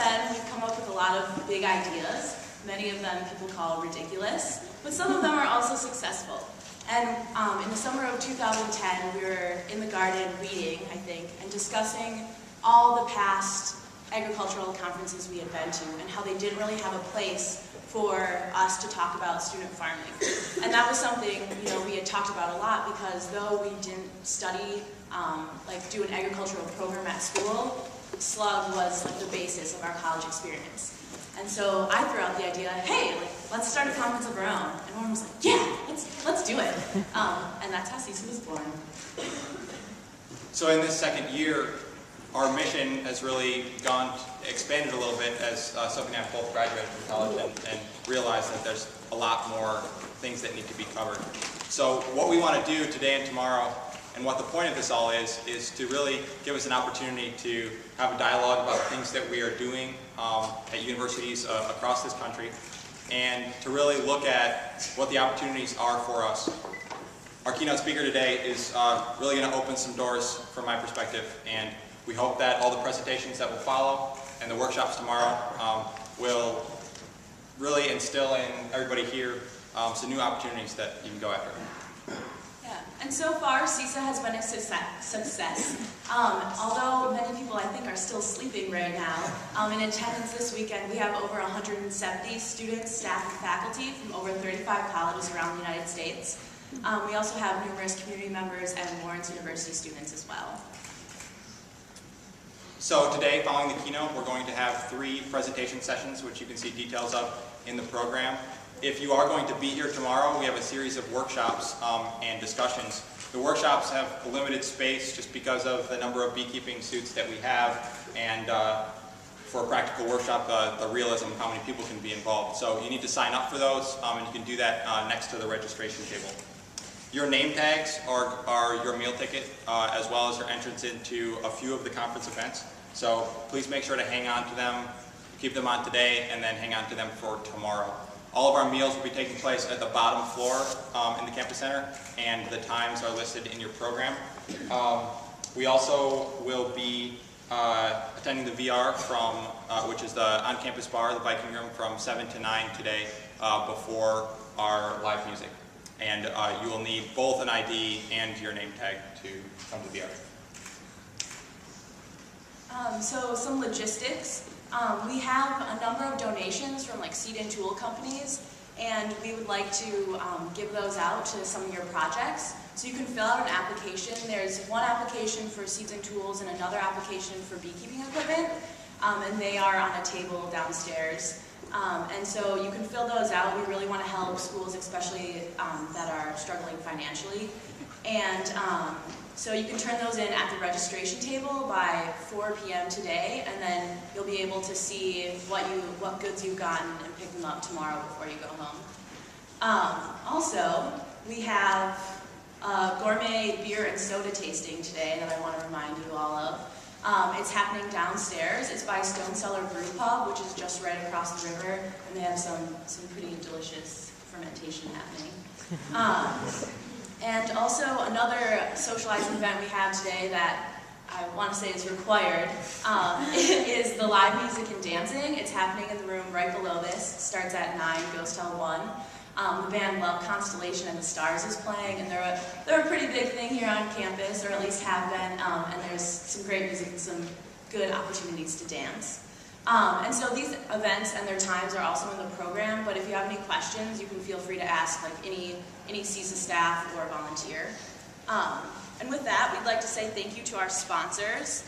then, we've come up with a lot of big ideas. Many of them people call ridiculous, but some of them are also successful. And in the summer of 2010, we were in the garden reading, I think, and discussing all the past agricultural conferences we had been to and how they didn't really have a place for us to talk about student farming. And that was something, we had talked about a lot because though we didn't study, do an agricultural program at school, SLUG was the basis of our college experience. And so I threw out the idea, hey, let's start a conference of our own. And everyone was like, yeah, let's do it. And that's how SISA was born. So in this second year, our mission has really expanded a little bit as Sophie and I both graduated from college and realized that there's a lot more things that need to be covered. So what we want to do today and tomorrow, and what the point of this all is to really give us an opportunity to have a dialogue about things that we are doing at universities across this country, and to really look at what the opportunities are for us. Our keynote speaker today is really going to open some doors from my perspective, and we hope that all the presentations that will follow and the workshops tomorrow will really instill in everybody here some new opportunities that you can go after. Yeah, and so far SISA has been a success. Although many people I think are still sleeping right now, in attendance this weekend we have over 170 students, staff, and faculty from over 35 colleges around the United States. We also have numerous community members and Lawrence University students as well. So today, following the keynote, we're going to have 3 presentation sessions, which you can see details of in the program. If you are going to be here tomorrow, we have a series of workshops and discussions. The workshops have a limited space just because of the number of beekeeping suits that we have, and for a practical workshop, the realism of how many people can be involved. So you need to sign up for those, and you can do that next to the registration table. Your name tags are your meal ticket, as well as your entrance into a few of the conference events. So please make sure to hang on to them, keep them on today, and then hang on to them for tomorrow. All of our meals will be taking place at the bottom floor in the campus center, and the times are listed in your program. We also will be attending the VR from, which is the on-campus bar, the Viking Room, from 7 to 9 today before our live music. And you will need both an ID and your name tag to come to the art. So some logistics. We have a number of donations from seed and tool companies, and we would like to give those out to some of your projects. So you can fill out an application. There's one application for seeds and tools and another application for beekeeping equipment, and they are on a table downstairs. And so you can fill those out. We really want to help schools, especially that are struggling financially. And so you can turn those in at the registration table by 4 p.m. today, and then you'll be able to see what goods you've gotten and pick them up tomorrow before you go home. Also, we have gourmet beer and soda tasting today that I want to remind you all of. It's happening downstairs. It's by Stone Cellar Brew Pub, which is just right across the river, and they have some pretty delicious fermentation happening. And also another socializing event we have today that I want to say is required is the live music and dancing. It's happening in the room right below this. It starts at 9, goes till 1. The band Love Constellation and the Stars is playing, and they're a pretty big thing here on campus, or at least have been, and there's some great music and some good opportunities to dance. And so these events and their times are also in the program, but if you have any questions, you can feel free to ask any SISA staff or volunteer. And with that, we'd like to say thank you to our sponsors.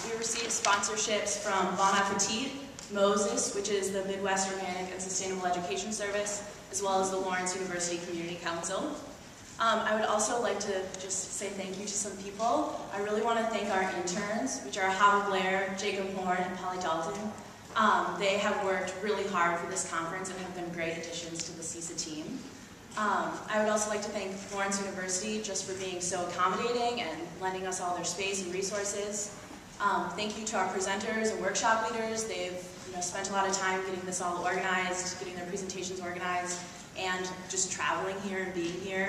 We received sponsorships from Bon Appetit, Moses, which is the Midwest Organic and Sustainable Education Service, as well as the Lawrence University Community Council. I would also like to just say thank you to some people. I really want to thank our interns, which are Howard Blair, Jacob Horn, and Polly Dalton. They have worked really hard for this conference and have been great additions to the SISA team. I would also like to thank Lawrence University just for being so accommodating and lending us all their space and resources. Thank you to our presenters and workshop leaders. They've spent a lot of time getting this all organized, getting their presentations organized, and just traveling here and being here.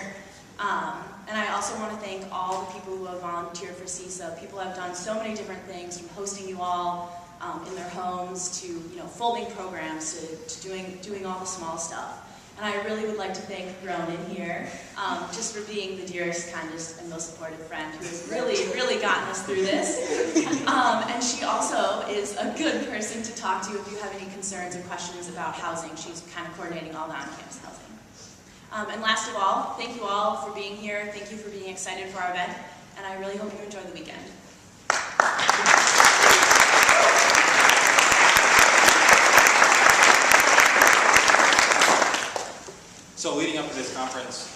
And I also want to thank all the people who have volunteered for SISA. People have done so many different things, from hosting you all in their homes drones to folding programs to doing all the small stuff. And I really would like to thank Ronan here, just for being the dearest, kindest, and most supportive friend who has really gotten us through this. And she also is a good person to talk to if you have any concerns or questions about housing. She's kind of coordinating all the on-campus housing. And last of all, thank you all for being here. Thank you for being excited for our event, and I really hope you enjoy the weekend. So leading up to this conference,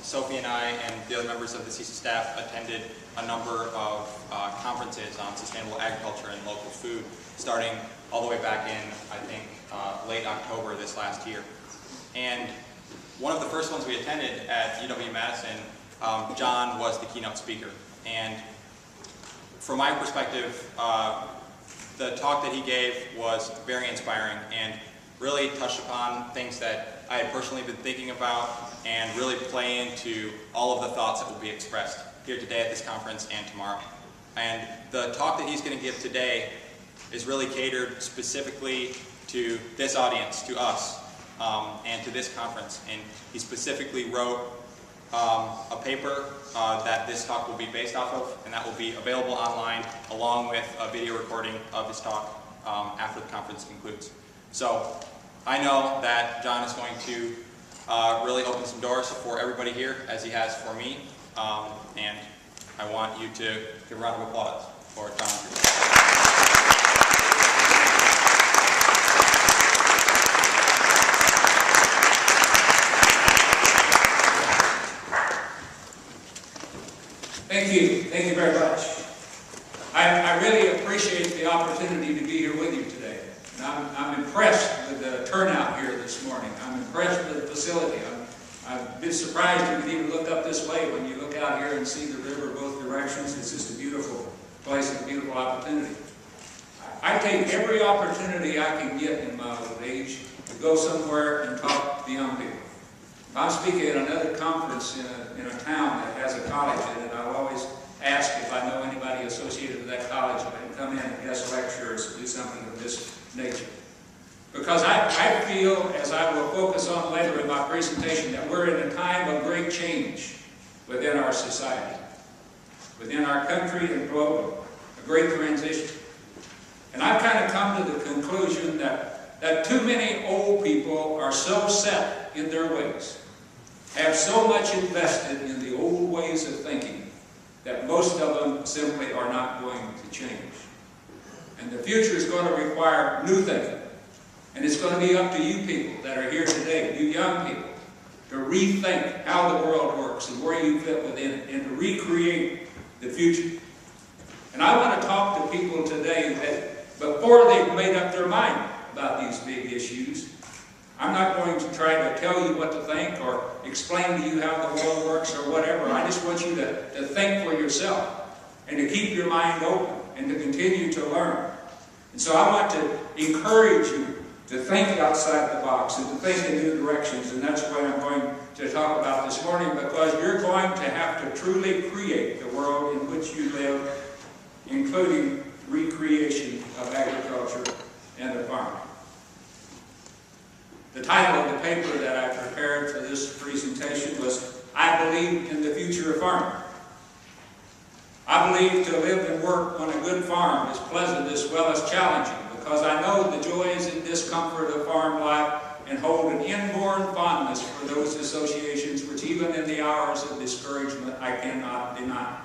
Sophie and I and the other members of the SISA staff attended a number of conferences on sustainable agriculture and local food, starting all the way back in, I think, late October this last year. And one of the first ones we attended at UW-Madison, John was the keynote speaker. And from my perspective, the talk that he gave was very inspiring and really touched upon things that I had personally been thinking about and really play into all of the thoughts that will be expressed here today at this conference and tomorrow. And the talk that he's going to give today is really catered specifically to this audience, to us, and to this conference. And he specifically wrote a paper that this talk will be based off of, and that will be available online along with a video recording of his talk after the conference concludes. So I know that John is going to really open some doors for everybody here, as he has for me, and I want you to give a round of applause for John. Thank you very much. I really appreciate the opportunity to be here with you today. And I'm impressed with the turnout here this morning. I'm impressed with the facility. I've been surprised you can even look up this way when you look out here and see the river both directions. It's just a beautiful place and a beautiful opportunity. I take every opportunity I can get in my old age to go somewhere and talk to young people. If I'm speaking at another conference in a town that has a college in it, I'll always ask if I know anybody associated with that college if I can come in and guest lecture or do something of this nature. Because I feel, as I will focus on later in my presentation, that we're in a time of great change within our society, within our country and globally, a great transition. And I've kind of come to the conclusion that too many old people are so set in their ways, have so much invested in the old ways of thinking, that most of them simply are not going to change. And the future is going to require new thinking. And it's going to be up to you people that are here today, you young people, to rethink how the world works and where you fit within it, and to recreate the future. And I want to talk to people today that before they've made up their mind about these big issues, I'm not going to try to tell you what to think or explain to you how the world works or whatever. I just want you to think for yourself and to keep your mind open and to continue to learn. And so I want to encourage you to think outside the box and to think in new directions, and that's what I'm going to talk about this morning, because you're going to have to truly create the world in which you live, including recreation of agriculture and of farming. The title of the paper that I prepared for this presentation was, I Believe in the Future of Farming. I believe to live and work on a good farm is pleasant as well as challenging, because I know the joys and discomfort of farm life and hold an inborn fondness for those associations which even in the hours of discouragement I cannot deny.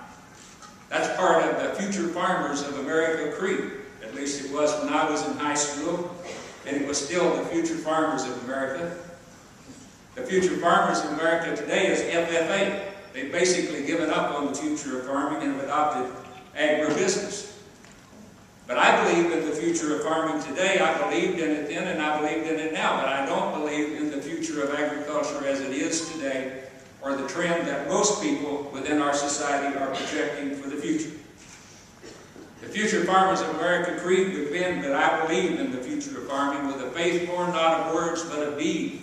That's part of the Future Farmers of America creed. At least it was when I was in high school, and it was still the Future Farmers of America. The Future Farmers of America today is FFA. They've basically given up on the future of farming and have adopted agribusiness. But I believe in the future of farming today. I believed in it then and I believed in it now, but I don't believe in the future of agriculture as it is today, or the trend that most people within our society are projecting for the future. The Future Farmers of America creed would been that I believe in the future of farming with a faith born not of words but of deed.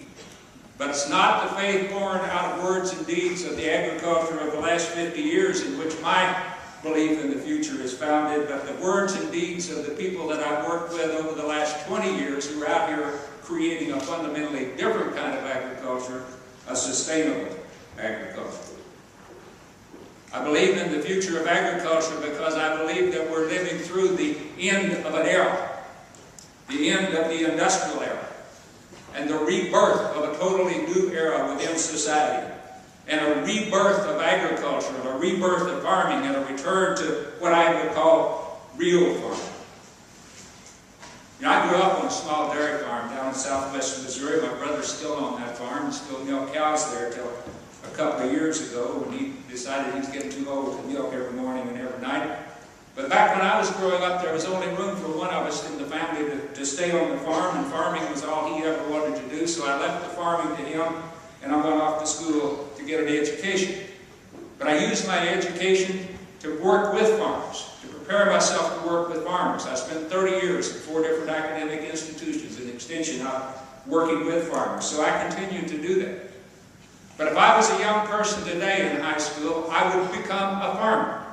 But it's not the faith born out of words and deeds of the agriculture of the last 50 years in which my belief in the future is founded, but the words and deeds of the people that I've worked with over the last 20 years who are out here creating a fundamentally different kind of agriculture, a sustainable agriculture. I believe in the future of agriculture because I believe that we're living through the end of an era, the end of the industrial era, and the rebirth of a totally new era within society, and a rebirth of agriculture, and a rebirth of farming, and a return to what I would call real farming. You know, I grew up on a small dairy farm down in southwest Missouri. My brother's still on that farm and still milked cows there till a couple of years ago when he decided he was getting too old to milk every morning and every night. But back when I was growing up, there was only room for one of us in the family to stay on the farm, and farming was all he ever wanted to do. So I left the farming to him, and I went off to school to get an education. But I used my education to work with farmers, to prepare myself to work with farmers. I spent 30 years at 4 different academic institutions in extension working with farmers, so I continue to do that. But if I was a young person today in high school, I would become a farmer.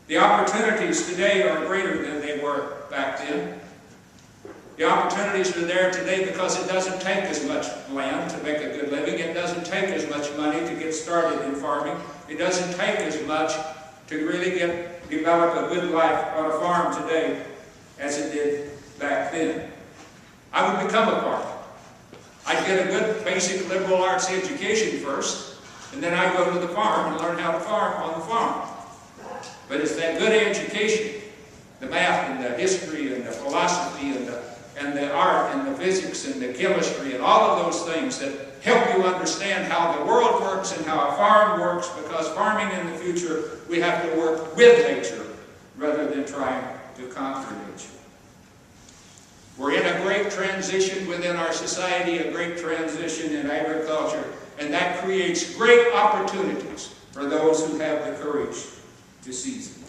The opportunities today are greater than they were back then. The opportunities are there today because it doesn't take as much land to make a good living. It doesn't take as much money to get started in farming. It doesn't take as much to really develop a good life on a farm today as it did back then. I would become a farmer. I'd get a good basic liberal arts education first, and then I'd go to the farm and learn how to farm on the farm. But it's that good education, the math and the history and the philosophy and the art and the physics and the chemistry and all of those things that help you understand how the world works and how a farm works, because farming in the future, we have to work with nature rather than trying to conquer nature. We're in a great transition within our society, a great transition in agriculture, and that creates great opportunities for those who have the courage to seize them.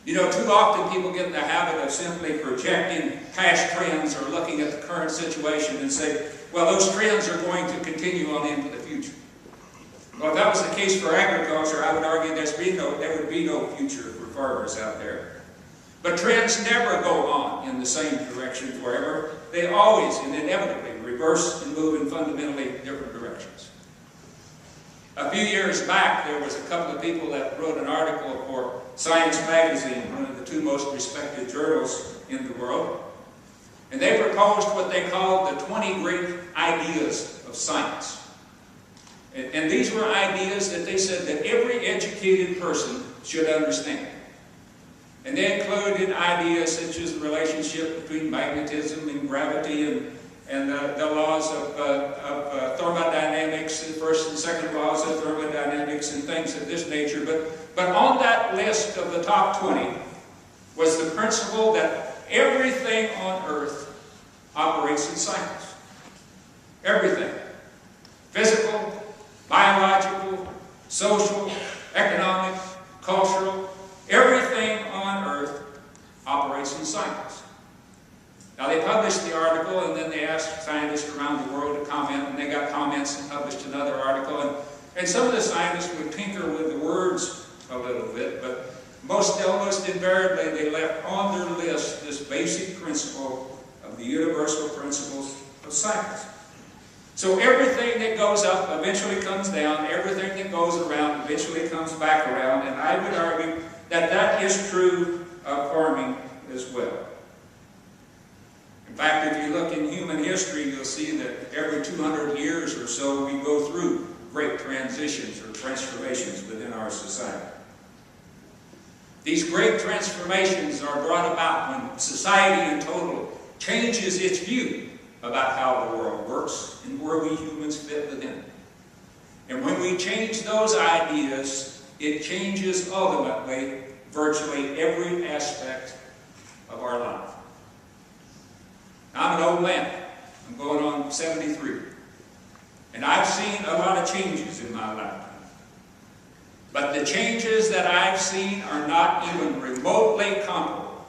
You know, too often people get in the habit of simply projecting past trends or looking at the current situation and say, well, those trends are going to continue on into the future. Well, if that was the case for agriculture, I would argue there would be no future for farmers out there. But trends never go on in the same direction forever. They always and inevitably reverse and move in fundamentally different directions. A few years back, there was a couple of people that wrote an article for Science Magazine, one of the 2 most respected journals in the world. And they proposed what they called the 20 great ideas of science. And these were ideas that they said that every educated person should understand. And they included ideas such as the relationship between magnetism and gravity and the laws of thermodynamics, the first and second laws of thermodynamics and things of this nature. But on that list of the top 20 was the principle that everything on earth operates in cycles. Everything. Physical, biological, social, economic, cultural, everything on earth operates in cycles. Now they published the article and then they asked scientists around the world to comment, and they got comments and published another article. And some of the scientists would tinker with the words a little bit, but almost invariably they left on their list this basic principle of the universal principles of cycles. So everything that goes up eventually comes down, everything that goes around eventually comes back around, and I would argue that that is true of farming as well. In fact, if you look in human history, you'll see that every 200 years or so we go through great transitions or transformations within our society. These great transformations are brought about when society in total changes its view about how the world works and where we humans fit within it. And when we change those ideas, it changes ultimately virtually every aspect of our life. Now, I'm an old man. I'm going on 73. And I've seen a lot of changes in my lifetime. But the changes that I've seen are not even remotely comparable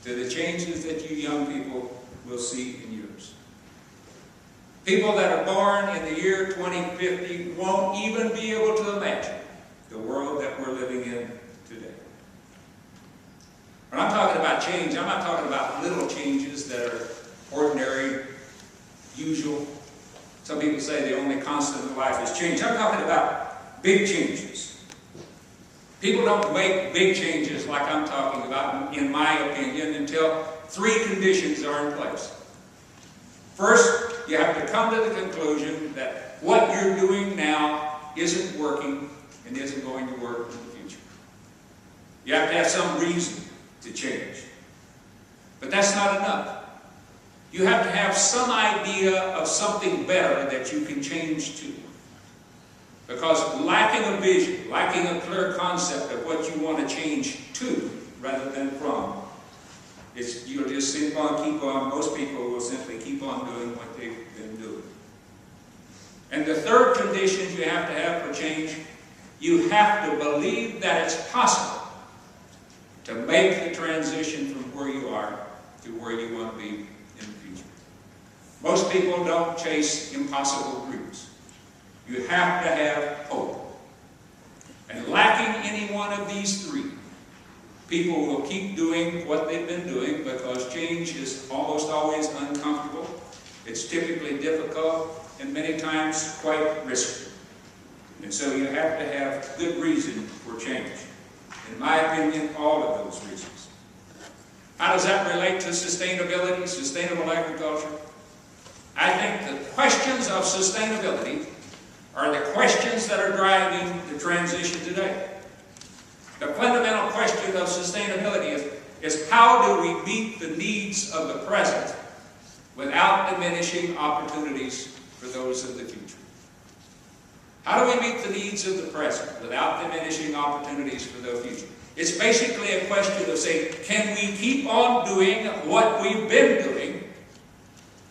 to the changes that you young people will see in yours. People that are born in the year 2050 won't even be able to imagine the world that we're living in today. When I'm talking about change, I'm not talking about little changes that are ordinary, usual. Some people say the only constant in life is change. I'm talking about big changes. People don't make big changes like I'm talking about, in my opinion, until three conditions are in place. First, you have to come to the conclusion that what you're doing now isn't working and isn't going to work in the future. You have to have some reason to change. But that's not enough. You have to have some idea of something better that you can change to. Because lacking a vision, lacking a clear concept of what you want to change to rather than from, you'll just keep on, most people will simply keep on doing what they've been doing. And the third condition you have to have for change, you have to believe that it's possible to make the transition from where you are to where you want to be in the future. Most people don't chase impossible dreams. You have to have hope. And lacking any one of these three, people will keep doing what they've been doing because change is almost always uncomfortable. It's typically difficult and many times quite risky. And so you have to have good reason for change. In my opinion, all of those reasons. How does that relate to sustainability, sustainable agriculture? I think the questions of sustainability are the questions that are driving the transition today. The fundamental question of sustainability is how do we meet the needs of the present without diminishing opportunities for those of the future? How do we meet the needs of the present without diminishing opportunities for the future? It's basically a question of saying, can we keep on doing what we've been doing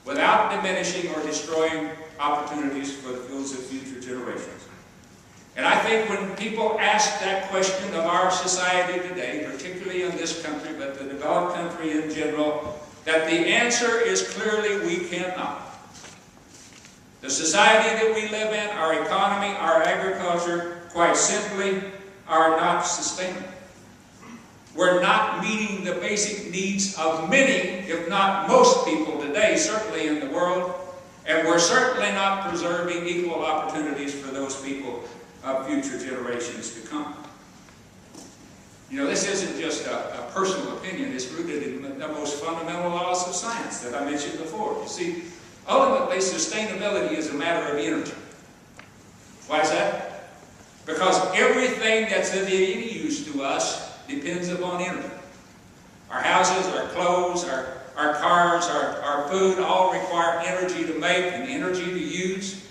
without diminishing or destroying opportunities for those of future generations? And I think when people ask that question of our society today, particularly in this country, but the developed country in general, that the answer is clearly we cannot. The society that we live in, our economy, our agriculture, quite simply, are not sustainable. We're not meeting the basic needs of many, if not most people today, certainly in the world, and we're certainly not preserving equal opportunities for those people of future generations to come. You know, this isn't just a personal opinion. It's rooted in the most fundamental laws of science that I mentioned before. You see, ultimately, sustainability is a matter of energy. Why is that? Because everything that's of any use to us depends upon energy. Our houses, our clothes, our cars, our food all require energy to make and energy to use.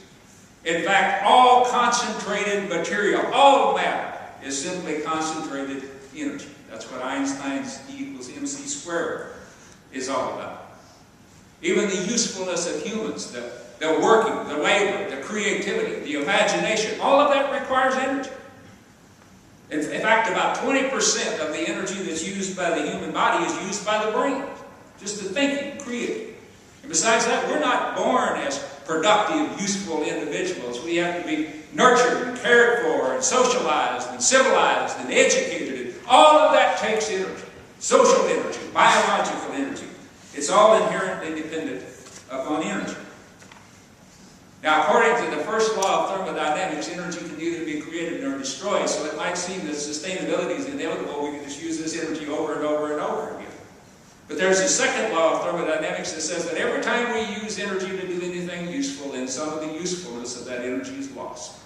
In fact, all concentrated material, all matter, is simply concentrated energy. That's what Einstein's E equals mc squared is all about. Even the usefulness of humans, the working, the labor, the creativity, the imagination, all of that requires energy. In fact, about 20% of the energy that's used by the human body is used by the brain, just to think and create. And besides that, we're not born as productive, useful individuals. We have to be nurtured and cared for and socialized and civilized and educated. And all of that takes energy. Social energy, biological energy. It's all inherently dependent upon energy. Now, according to the first law of thermodynamics, energy can neither be created nor destroyed, so it might seem that sustainability is inevitable. We can just use this energy over and over and over again. But there's a second law of thermodynamics that says that every time we use energy to do anything useful, then some of the usefulness of that energy is lost.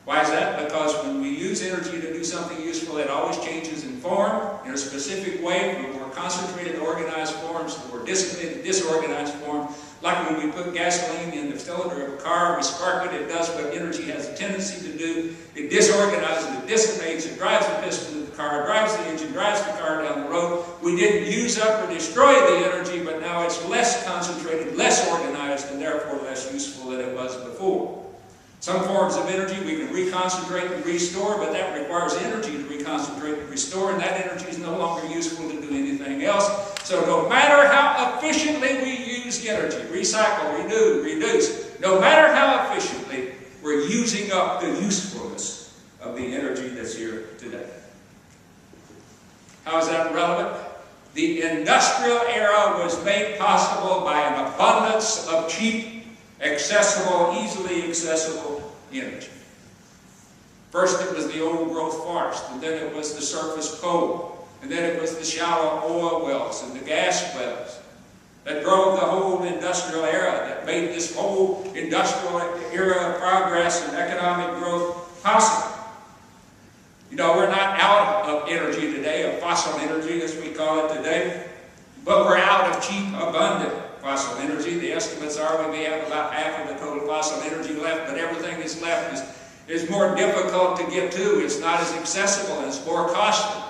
Why is that? Because when we use energy to do something useful, it always changes in form, in a specific way, from more concentrated, organized forms to more disorganized form. Like when we put gasoline in the cylinder of a car, we spark it, it does what energy has a tendency to do. It disorganizes, it dissipates, it drives the piston of the car, drives the engine, drives the car down the road. We didn't use up or destroy the energy, but now it's less concentrated, less organized, and therefore less useful than it was before. Some forms of energy we can reconcentrate and restore, but that requires energy to reconcentrate and restore, and that energy is no longer useful to do anything else. So no matter how efficiently we use energy, recycle, renew, reduce, no matter how efficiently, we're using up the usefulness of of the energy that's here today. How is that relevant? The industrial era was made possible by an abundance of cheap, accessible, easily accessible energy. First it was the old growth forest, and then it was the surface coal, and then it was the shallow oil wells and the gas wells that drove the whole industrial era, that made this whole industrial era of progress and economic growth possible. You know, we're not out of energy today, of fossil energy as we call it today, but we're out of cheap, abundant fossil energy. The estimates are we may have about half of the total fossil energy left, but everything that's left is more difficult to get to. It's not as accessible and it's more costly.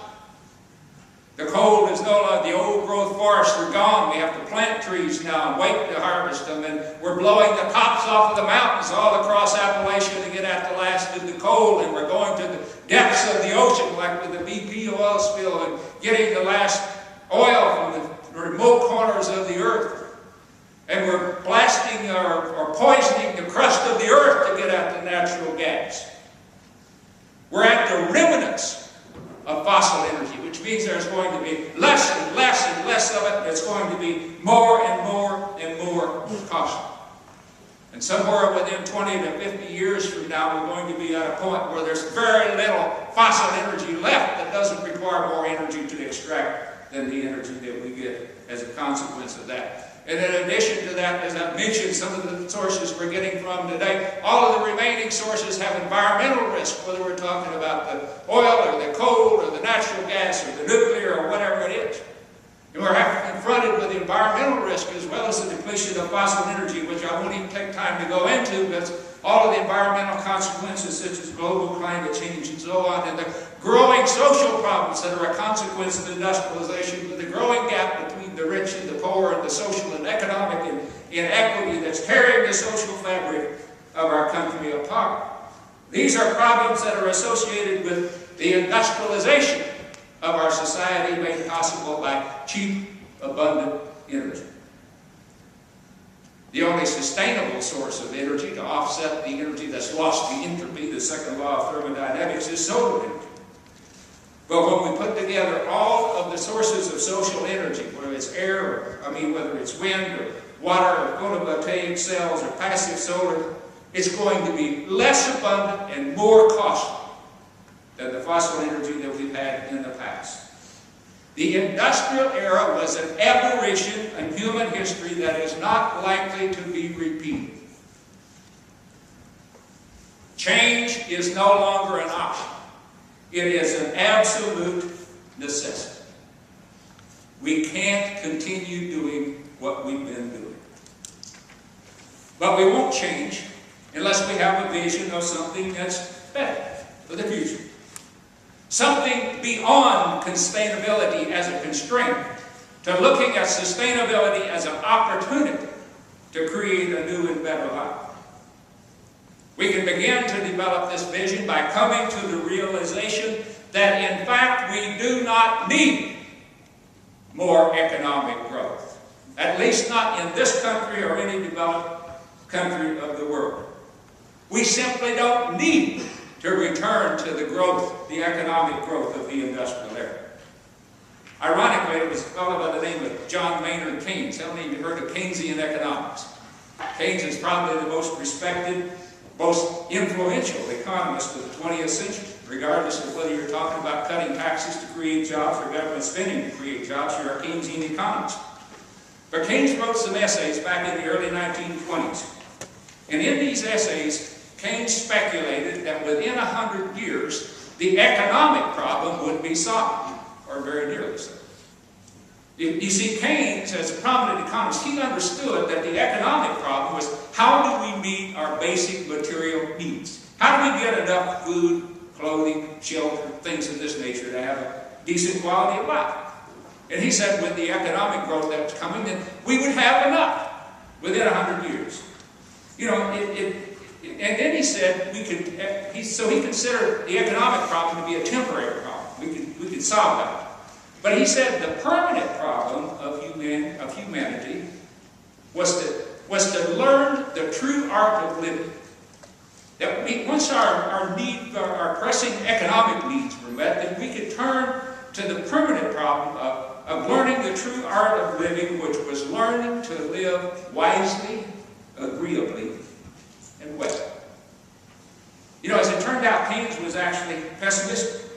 The coal is no longer, the old growth forests are gone. We have to plant trees now and wait to harvest them, and we're blowing the tops off of the mountains all across Appalachia to get at the last of the coal, and we're going to the depths of the ocean like with the BP oil spill and getting the last oil from the remote corners of the earth. And we're blasting or poisoning the crust of the earth to get at the natural gas. We're at the remnants of fossil energy, which means there's going to be less and less and less of it, and it's going to be more and more and more costly. And somewhere within 20 to 50 years from now, we're going to be at a point where there's very little fossil energy left that doesn't require more energy to extract than the energy that we get as a consequence of that. And in addition to that, as I mentioned, some of the sources we're getting from today, all of the remaining sources have environmental risk, whether we're talking about the oil or the coal or the natural gas or the nuclear or whatever it is. And we're confronted with the environmental risk as well as the depletion of fossil energy, which I won't even take time to go into, but all of the environmental consequences such as global climate change and so on, and the growing social problems that are a consequence of industrialization, with the growing gap between the rich and the poor and the social and economic inequity that's tearing the social fabric of our country apart. These are problems that are associated with the industrialization of our society made possible by cheap, abundant energy. The only sustainable source of energy to offset the energy that's lost to entropy, the second law of thermodynamics, is solar energy. But when we put together all of the sources of social energy, whether it's air, whether it's wind or water or photovoltaic cells or passive solar, it's going to be less abundant and more costly than the fossil energy that we've had in the past. The industrial era was an aberration in human history that is not likely to be repeated. Change is no longer an option. It is an absolute necessity. We can't continue doing what we've been doing. But we won't change unless we have a vision of something that's better for the future. Something beyond sustainability as a constraint, to looking at sustainability as an opportunity to create a new and better life. We can begin to develop this vision by coming to the realization that in fact we do not need more economic growth. At least not in this country or any developed country of the world. We simply don't need to return to the growth, the economic growth of the industrial era. Ironically, it was a fellow by the name of John Maynard Keynes. How many of you heard of Keynesian economics? Keynes is probably the most respected, most influential economist of the 20th century. Regardless of whether you're talking about cutting taxes to create jobs or government spending to create jobs, you're a Keynesian economist. But Keynes wrote some essays back in the early 1920s. And in these essays, Keynes speculated that within 100 years, the economic problem would be solved, or very nearly so. You see, Keynes, as a prominent economist, he understood that the economic problem was how do we meet our basic material needs? How do we get enough food, clothing, shelter, things of this nature to have a decent quality of life? And he said with the economic growth that's coming, that we would have enough within 100 years. You know, and then he said so he considered the economic problem to be a temporary problem. We could solve that. But he said the permanent problem of humanity was to learn the true art of living That once our pressing economic needs were met, that we could turn to the permanent problem of learning the true art of living, which was learning to live wisely, agreeably, and well. You know, as it turned out, Keynes was actually pessimistic.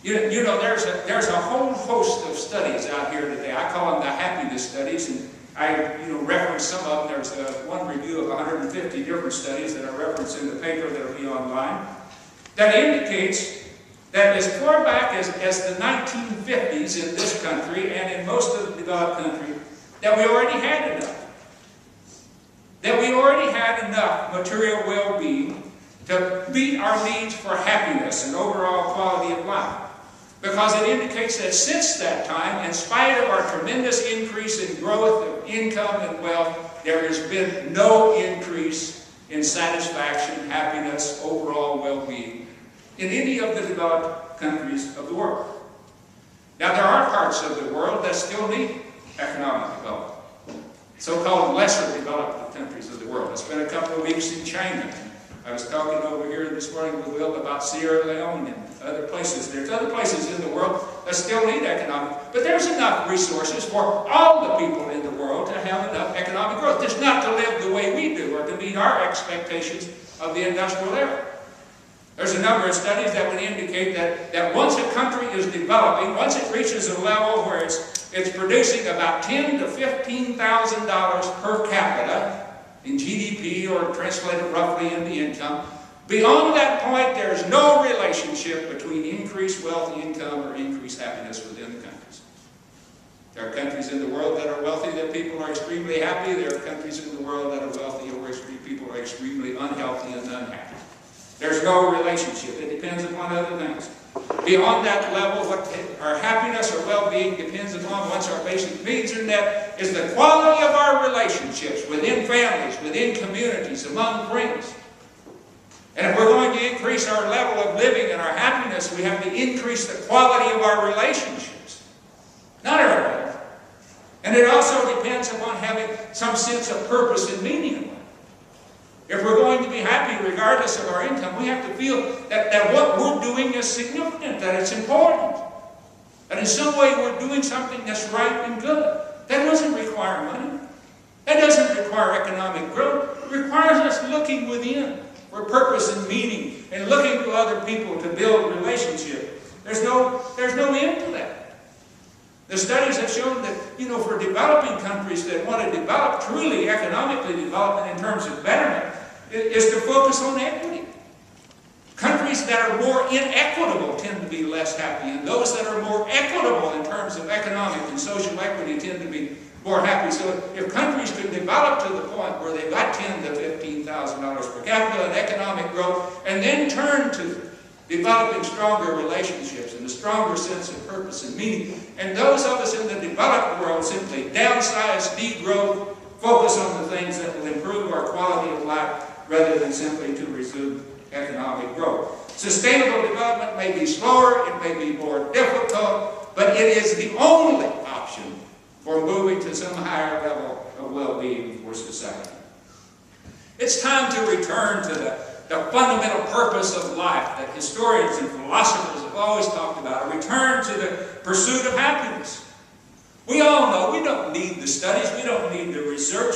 You know, there's a whole host of studies out here today. I call them the happiness studies, and I reference some of them. There's one review of 150 different studies that I reference in the paper that will be online that indicates that as far back as the 1950s in this country and in most of the developed countries, that we already had enough. That we already had enough material well-being to meet our needs for happiness and overall quality of life. Because it indicates that since that time, in spite of our tremendous increase in growth of income and wealth, there has been no increase in satisfaction, happiness, overall well-being in any of the developed countries of the world. Now, there are parts of the world that still need economic development. So-called lesser developed countries of the world. I spent a couple of weeks in China. I was talking over here this morning with Will about Sierra Leone and other places. There's other places in the world that still need economic, but there's enough resources for all the people in the world to have enough economic growth. Just not to live the way we do or to meet our expectations of the industrial era. There's a number of studies that would indicate that once a country is developing, once it reaches a level where it's producing about $10,000 to $15,000 per capita in GDP, or translated roughly into income, beyond that point there's no relationship between increased wealth, income, or increased happiness within the countries. There are countries in the world that are wealthy that people are extremely happy. There are countries in the world that are wealthy where people are extremely unhealthy and unhappy. There's no relationship. It depends upon other things. Beyond that level, what our happiness or well-being depends upon, once our basic needs are met, is the quality of our relationships within families, within communities, among friends. And if we're going to increase our level of living and our happiness, we have to increase the quality of our relationships, not our wealth. And it also depends upon having some sense of purpose and meaning in life. If we're going to be happy regardless of our income, we have to feel that what we're doing is significant, that it's important. That in some way we're doing something that's right and good. That doesn't require money. That doesn't require economic growth. It requires us looking within for purpose and meaning and looking to other people to build relationship. There's no end to that. The studies have shown that, for developing countries that want to develop, truly economically development in terms of betterment, is to focus on equity. Countries that are more inequitable tend to be less happy, and those that are more equitable in terms of economic and social equity tend to be more happy. So if countries could develop to the point where they've got $10,000 to $15,000 per capita in economic growth, and then turn to developing stronger relationships and a stronger sense of purpose and meaning. And those of us in the developed world simply downsize, degrowth, focus on the things that will improve our quality of life rather than simply to resume economic growth. Sustainable development may be slower, it may be more difficult, but it is the only option for moving to some higher level of well-being for society. It's time to return to the fundamental purpose of life that historians and philosophers have always talked about, a return to the pursuit of happiness. We all know we don't need the studies, we don't need the research.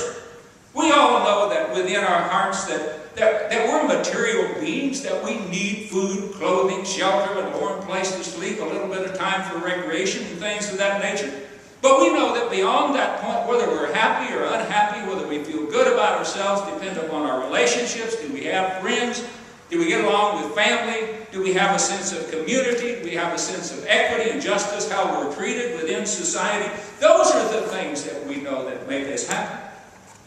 We all know that within our hearts that we're material beings, that we need food, clothing, shelter, a warm place to sleep, a little bit of time for recreation and things of that nature. But we know that beyond that point, whether we're happy or unhappy, whether we feel good about ourselves, depends upon our relationships. Do we have friends? Do we get along with family? Do we have a sense of community? Do we have a sense of equity and justice, how we're treated within society? Those are the things that we know that make us happy.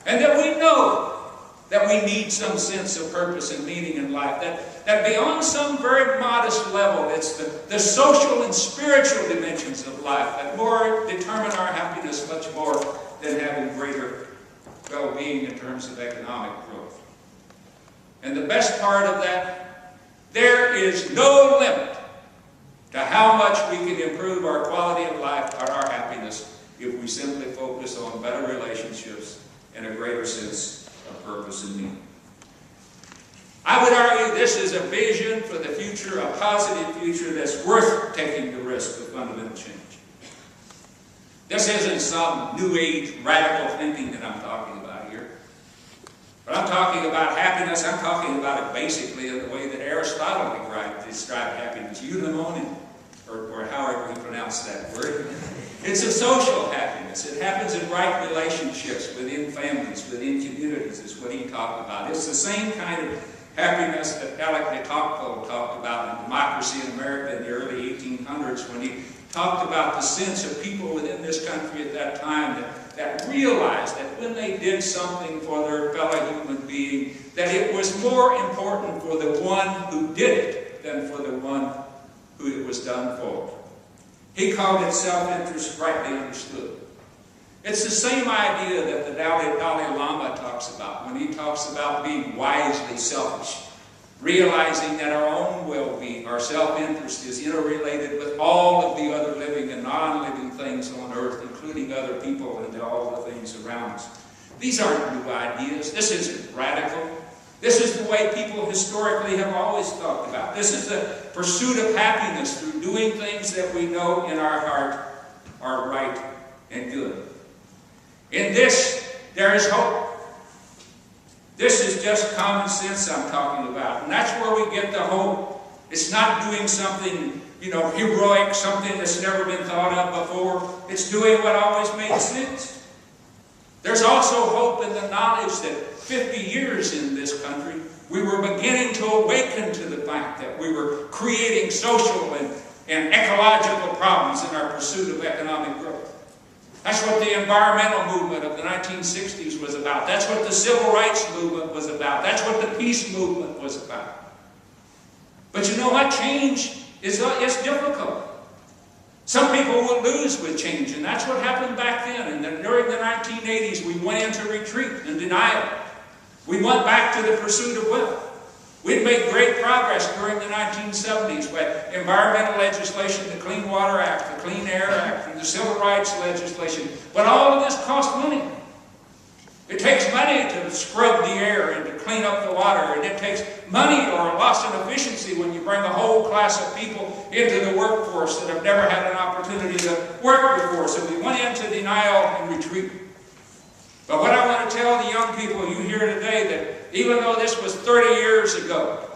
And that we know that we need some sense of purpose and meaning in life. That beyond some very modest level, it's the social and spiritual dimensions of life that more determine our happiness much more than having greater well-being in terms of economic growth. And the best part of that, there is no limit to how much we can improve our quality of life or our happiness if we simply focus on better relationships and a greater sense of purpose and meaning. I would argue this is a vision for the future, a positive future that's worth taking the risk of fundamental change. This isn't some New Age radical thinking that I'm talking about here. But I'm talking about happiness. I'm talking about it basically in the way that Aristotle described happiness, eudaimonia, or however you pronounce that word. It's a social happiness. It happens in right relationships within families, within communities, is what he talked about. It's the same kind of happiness that Alec de Tocqueville talked about in Democracy in America in the early 1800s, when he talked about the sense of people within this country at that time that realized that when they did something for their fellow human being, that it was more important for the one who did it than for the one who it was done for. He called it self-interest rightly understood. It's the same idea that the Dalai Lama talks about when he talks about being wisely selfish, realizing that our own well-being, our self-interest, is interrelated with all of the other living and non-living things on earth, including other people and all the things around us. These aren't new ideas. This isn't radical. This is the way people historically have always talked about. This is the pursuit of happiness through doing things that we know in our heart are right and good. In this, there is hope. This is just common sense I'm talking about. And that's where we get the hope. It's not doing something, heroic, something that's never been thought of before. It's doing what always made sense. There's also hope in the knowledge that 50 years in this country, we were beginning to awaken to the fact that we were creating social and ecological problems in our pursuit of economic growth. That's what the environmental movement of the 1960s was about. That's what the civil rights movement was about. That's what the peace movement was about. But you know what? Change is difficult. Some people will lose with change, and that's what happened back then. And then during the 1980s, we went into retreat and denial. We went back to the pursuit of wealth. We'd made great progress during the 1970s with environmental legislation, the Clean Water Act, the Clean Air Act, and the Civil Rights legislation. But all of this cost money. It takes money to scrub the air and to clean up the water, and it takes money or a loss in efficiency when you bring a whole class of people into the workforce that have never had an opportunity to work before. So we went into denial and retreat. But what I want to tell the young people you hear today, that even though this was 30 years ago,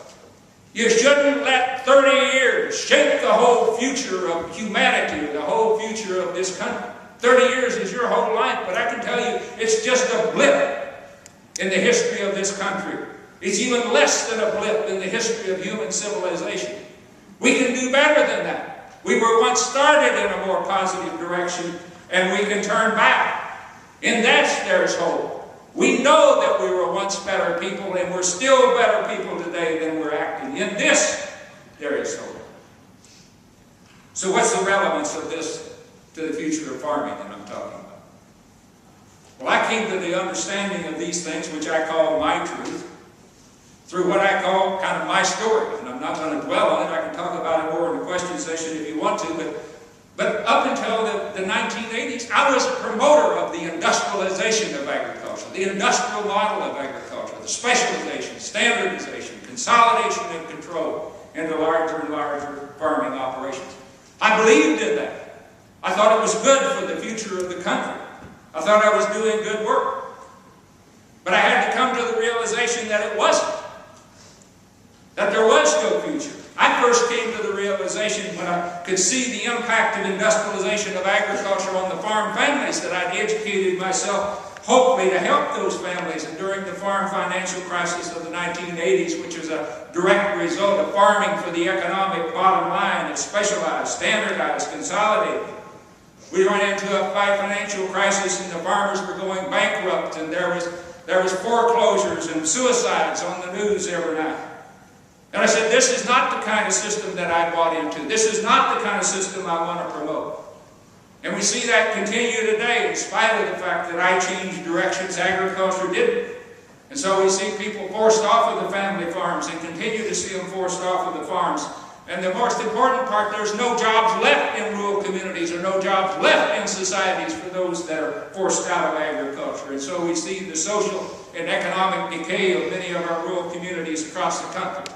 you shouldn't let 30 years shape the whole future of humanity, the whole future of this country. 30 years is your whole life, but I can tell you it's just a blip in the history of this country. It's even less than a blip in the history of human civilization. We can do better than that. We were once started in a more positive direction, and we can turn back. In that, there's hope. We know that we were once better people, and we're still better people today than we're acting. In this, there is hope. So what's the relevance of this to the future of farming that I'm talking about? Well, I came to the understanding of these things, which I call my truth, through what I call kind of my story. And I'm not going to dwell on it. I can talk about it more in the question session if you want to, but up until the 1980s, I was a promoter of the industrialization of agriculture, the industrial model of agriculture, the specialization, standardization, consolidation and control into larger and larger farming operations. I believed in that. I thought it was good for the future of the country. I thought I was doing good work. But I had to come to the realization that it wasn't, that there was no future. I first came to the realization when I could see the impact of industrialization of agriculture on the farm families that I'd educated myself, hopefully to help those families. And during the farm financial crisis of the 1980s, which was a direct result of farming for the economic bottom line, it specialized, standardized, consolidated. We went into a financial crisis and the farmers were going bankrupt, and there was foreclosures and suicides on the news every night. And I said, this is not the kind of system that I bought into. This is not the kind of system I want to promote. And we see that continue today in spite of the fact that I changed directions, agriculture didn't. And so we see people forced off of the family farms and continue to see them forced off of the farms And the most important part, there's no jobs left in rural communities or no jobs left in societies for those that are forced out of agriculture. And so we see the social and economic decay of many of our rural communities across the country.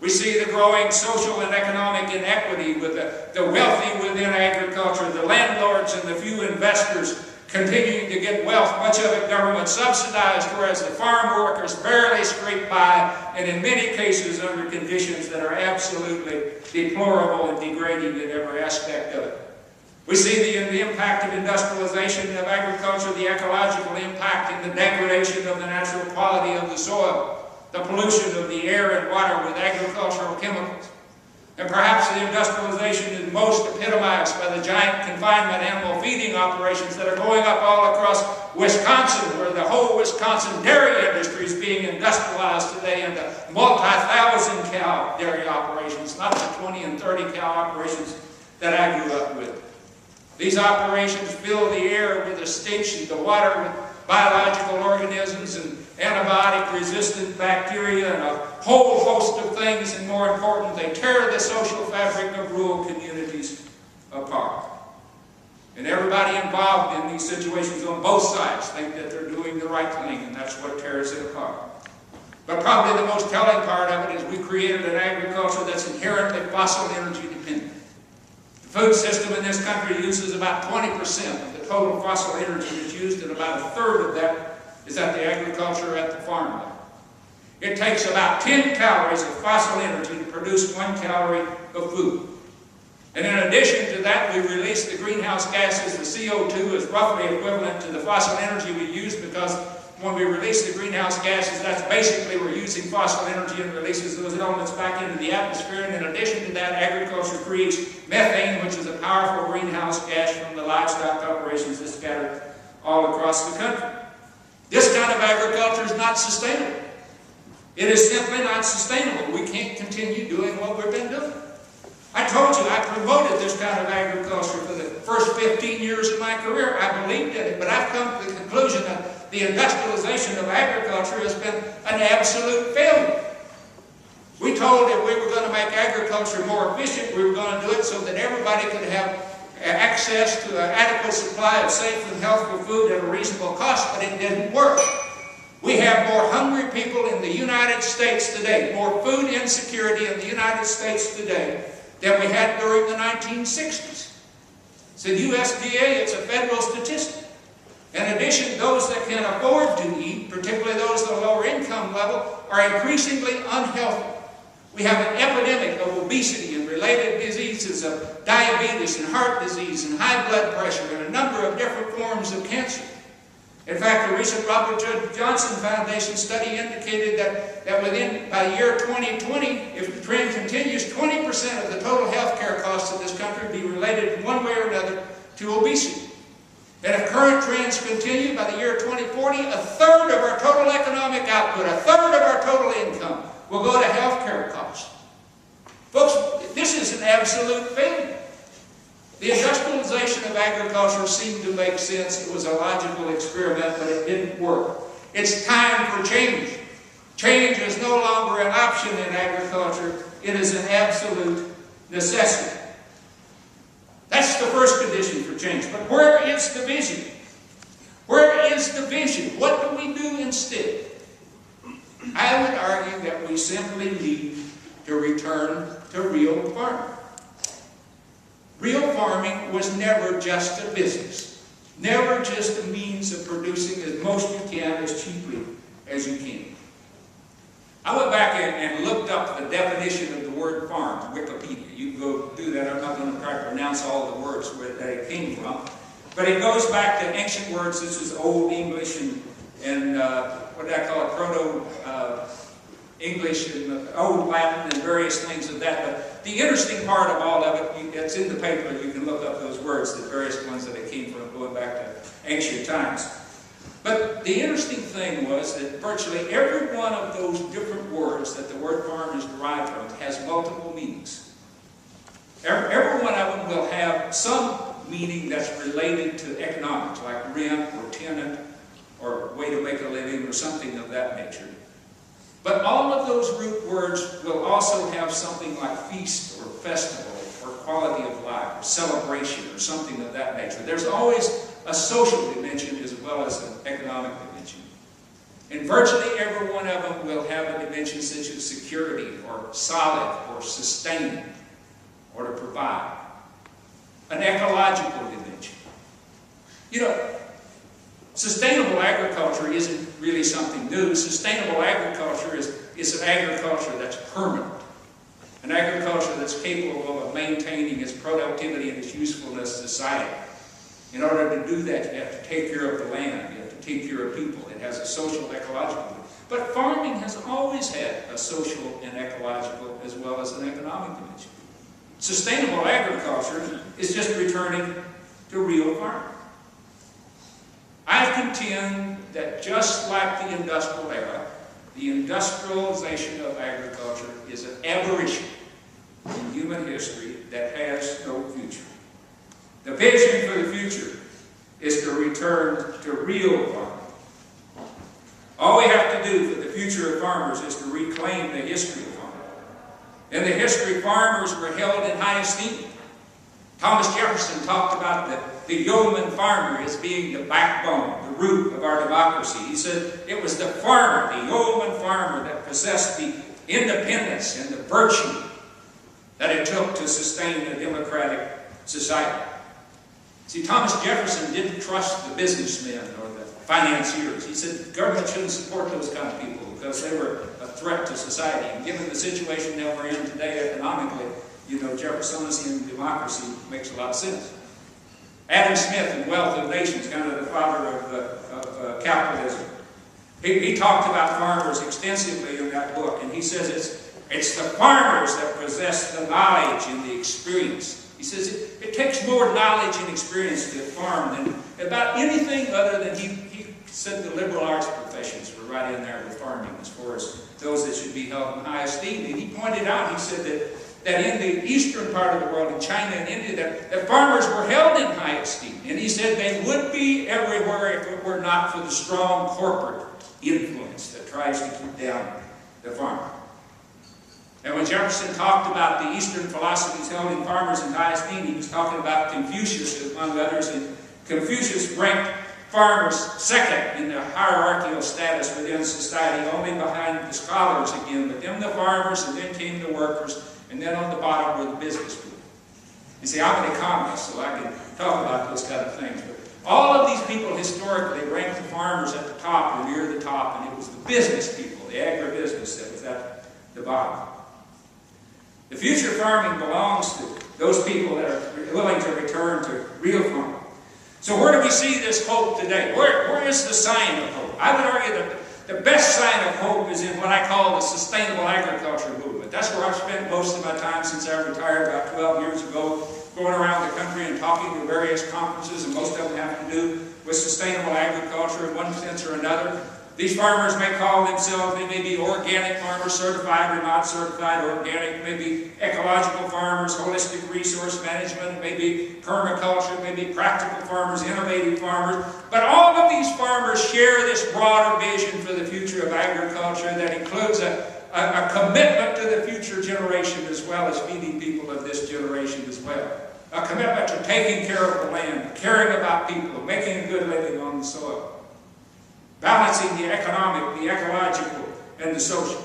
We see the growing social and economic inequity with the wealthy within agriculture, the landlords and the few investors continuing to get wealth, much of it government subsidized, whereas the farm workers barely scrape by, and in many cases under conditions that are absolutely deplorable and degrading in every aspect of it. We see the impact of industrialization of agriculture, the ecological impact and the degradation of the natural quality of the soil, the pollution of the air and water with agricultural chemicals. And perhaps the industrialization is most epitomized by the giant confinement animal feeding operations that are going up all across Wisconsin, where the whole Wisconsin dairy industry is being industrialized today into multi-thousand cow dairy operations, not the 20 and 30 cow operations that I grew up with. These operations fill the air with a stench and the water with biological organisms and antibiotic-resistant bacteria and a whole host of things, and more important, they tear the social fabric of rural communities apart. And everybody involved in these situations on both sides think that they're doing the right thing, and that's what tears it apart. But probably the most telling part of it is we created an agriculture that's inherently fossil energy dependent. The food system in this country uses about 20% of the total fossil energy that's used, and about a third of that is at the agriculture at the farm level. It takes about 10 calories of fossil energy to produce 1 calorie of food. And in addition to that, we release the greenhouse gases. The CO2 is roughly equivalent to the fossil energy we use, because when we release the greenhouse gases, that's basically we're using fossil energy and releases those elements back into the atmosphere. And in addition to that, agriculture creates methane, which is a powerful greenhouse gas from the livestock operations that's scattered all across the country. This kind of agriculture is not sustainable. It is simply not sustainable. We can't continue doing what we've been doing. I told you I promoted this kind of agriculture for the first 15 years of my career. I believed in it, but I've come to the conclusion that the industrialization of agriculture has been an absolute failure. We told that we were going to make agriculture more efficient. We were going to do it so that everybody could have access to an adequate supply of safe and healthful food at a reasonable cost, but it didn't work. We have more hungry people in the United States today, more food insecurity in the United States today than we had during the 1960s. It's a USDA, it's a federal statistic. In addition, those that can afford to eat, particularly those at the lower income level, are increasingly unhealthy. We have an epidemic of obesity and related diseases of diabetes and heart disease and high blood pressure and a number of different forms of cancer. In fact, a recent Robert Johnson Foundation study indicated that by the year 2020, if the trend continues, 20% of the total health care costs of this country will be related in one way or another to obesity. And if current trends continue, by the year 2040, a third of our total economic output, a third of our total income will go to health care costs. Folks, this is an absolute failure. The industrialization of agriculture seemed to make sense. It was a logical experiment, but it didn't work. It's time for change. Change is no longer an option in agriculture. It is an absolute necessity. That's the first condition for change. But where is the vision? Where is the vision? What do we do instead? I would argue that we simply need to return to real farming. Real farming was never just a business, never just a means of producing as most you can as cheaply as you can. I went back and looked up the definition of the word farm on Wikipedia. You can go do that. I'm not going to try to pronounce all the words where it came from. But it goes back to ancient words. This is Old English and what do I call it, Proto-English and Old Latin and various things of that. But the interesting part of all of it, it's in the paper. You can look up those words, the various ones that it came from, going back to ancient times. But the interesting thing was that virtually every one of those different words that the word farm is derived from has multiple meanings. Every one of them will have some meaning that's related to economics, like rent or tenant or way to make a living or something of that nature. But all of those root words will also have something like feast or festival or quality of life or celebration or something of that nature. There's always a social dimension as well as an economic dimension. And virtually every one of them will have a dimension such as security or solid or sustain or to provide. An ecological dimension. You know, sustainable agriculture isn't really something new. Sustainable agriculture is an agriculture that's permanent. An agriculture that's capable of maintaining its productivity and its usefulness to society. In order to do that, you have to take care of the land. You have to take care of people. It has a social, ecological. But farming has always had a social and ecological as well as an economic dimension. Sustainable agriculture is just returning to real farming. I contend that just like the industrial era, the industrialization of agriculture is an aberration in human history that has no future. The vision for the future is to return to real farming. All we have to do for the future of farmers is to reclaim the history of farming. In the history, farmers were held in high esteem. Thomas Jefferson talked about the yeoman farmer as being the backbone, the root of our democracy. He said it was the farmer, the yeoman farmer, that possessed the independence and the virtue that it took to sustain a democratic society. See, Thomas Jefferson didn't trust the businessmen or the financiers. He said government shouldn't support those kind of people because they were a threat to society. And given the situation that we're in today economically, you know, Jeffersonian democracy makes a lot of sense. Adam Smith in Wealth of Nations, kind of the father of capitalism, he talked about farmers extensively in that book, and he says it's the farmers that possess the knowledge and the experience. He says it takes more knowledge and experience to farm than about anything other than he said the liberal arts professions were right in there with farming as far as those that should be held in high esteem. And he pointed out, he said that in the eastern part of the world, in China and India, that farmers were held in high esteem. And he said they would be everywhere if it were not for the strong corporate influence that tries to keep down the farmer. And when Jefferson talked about the Eastern philosophies held in farmers in high esteem, he was talking about Confucius, among others. And Confucius ranked farmers second in the hierarchical status within society, only behind the scholars again, but then the farmers, and then came the workers, and then on the bottom were the business people. You see, I'm an economist, so I can talk about those kind of things. But all of these people historically ranked the farmers at the top or near the top, and it was the business people, the agribusiness, that was at the bottom. The future of farming belongs to those people that are willing to return to real farming. So where do we see this hope today? Where is the sign of hope? I would argue that the best sign of hope is in what I call the sustainable agriculture movement. That's where I've spent most of my time since I retired about 12 years ago, going around the country and talking to various conferences, and most of them have to do with sustainable agriculture in one sense or another. These farmers may call themselves, they may be organic farmers, certified or not certified organic, maybe ecological farmers, holistic resource management, maybe permaculture, maybe practical farmers, innovative farmers. But all of these farmers share this broader vision for the future of agriculture that includes a commitment to the future generation as well as feeding people of this generation as well. A commitment to taking care of the land, caring about people, making a good living on the soil. Balancing the economic, the ecological, and the social.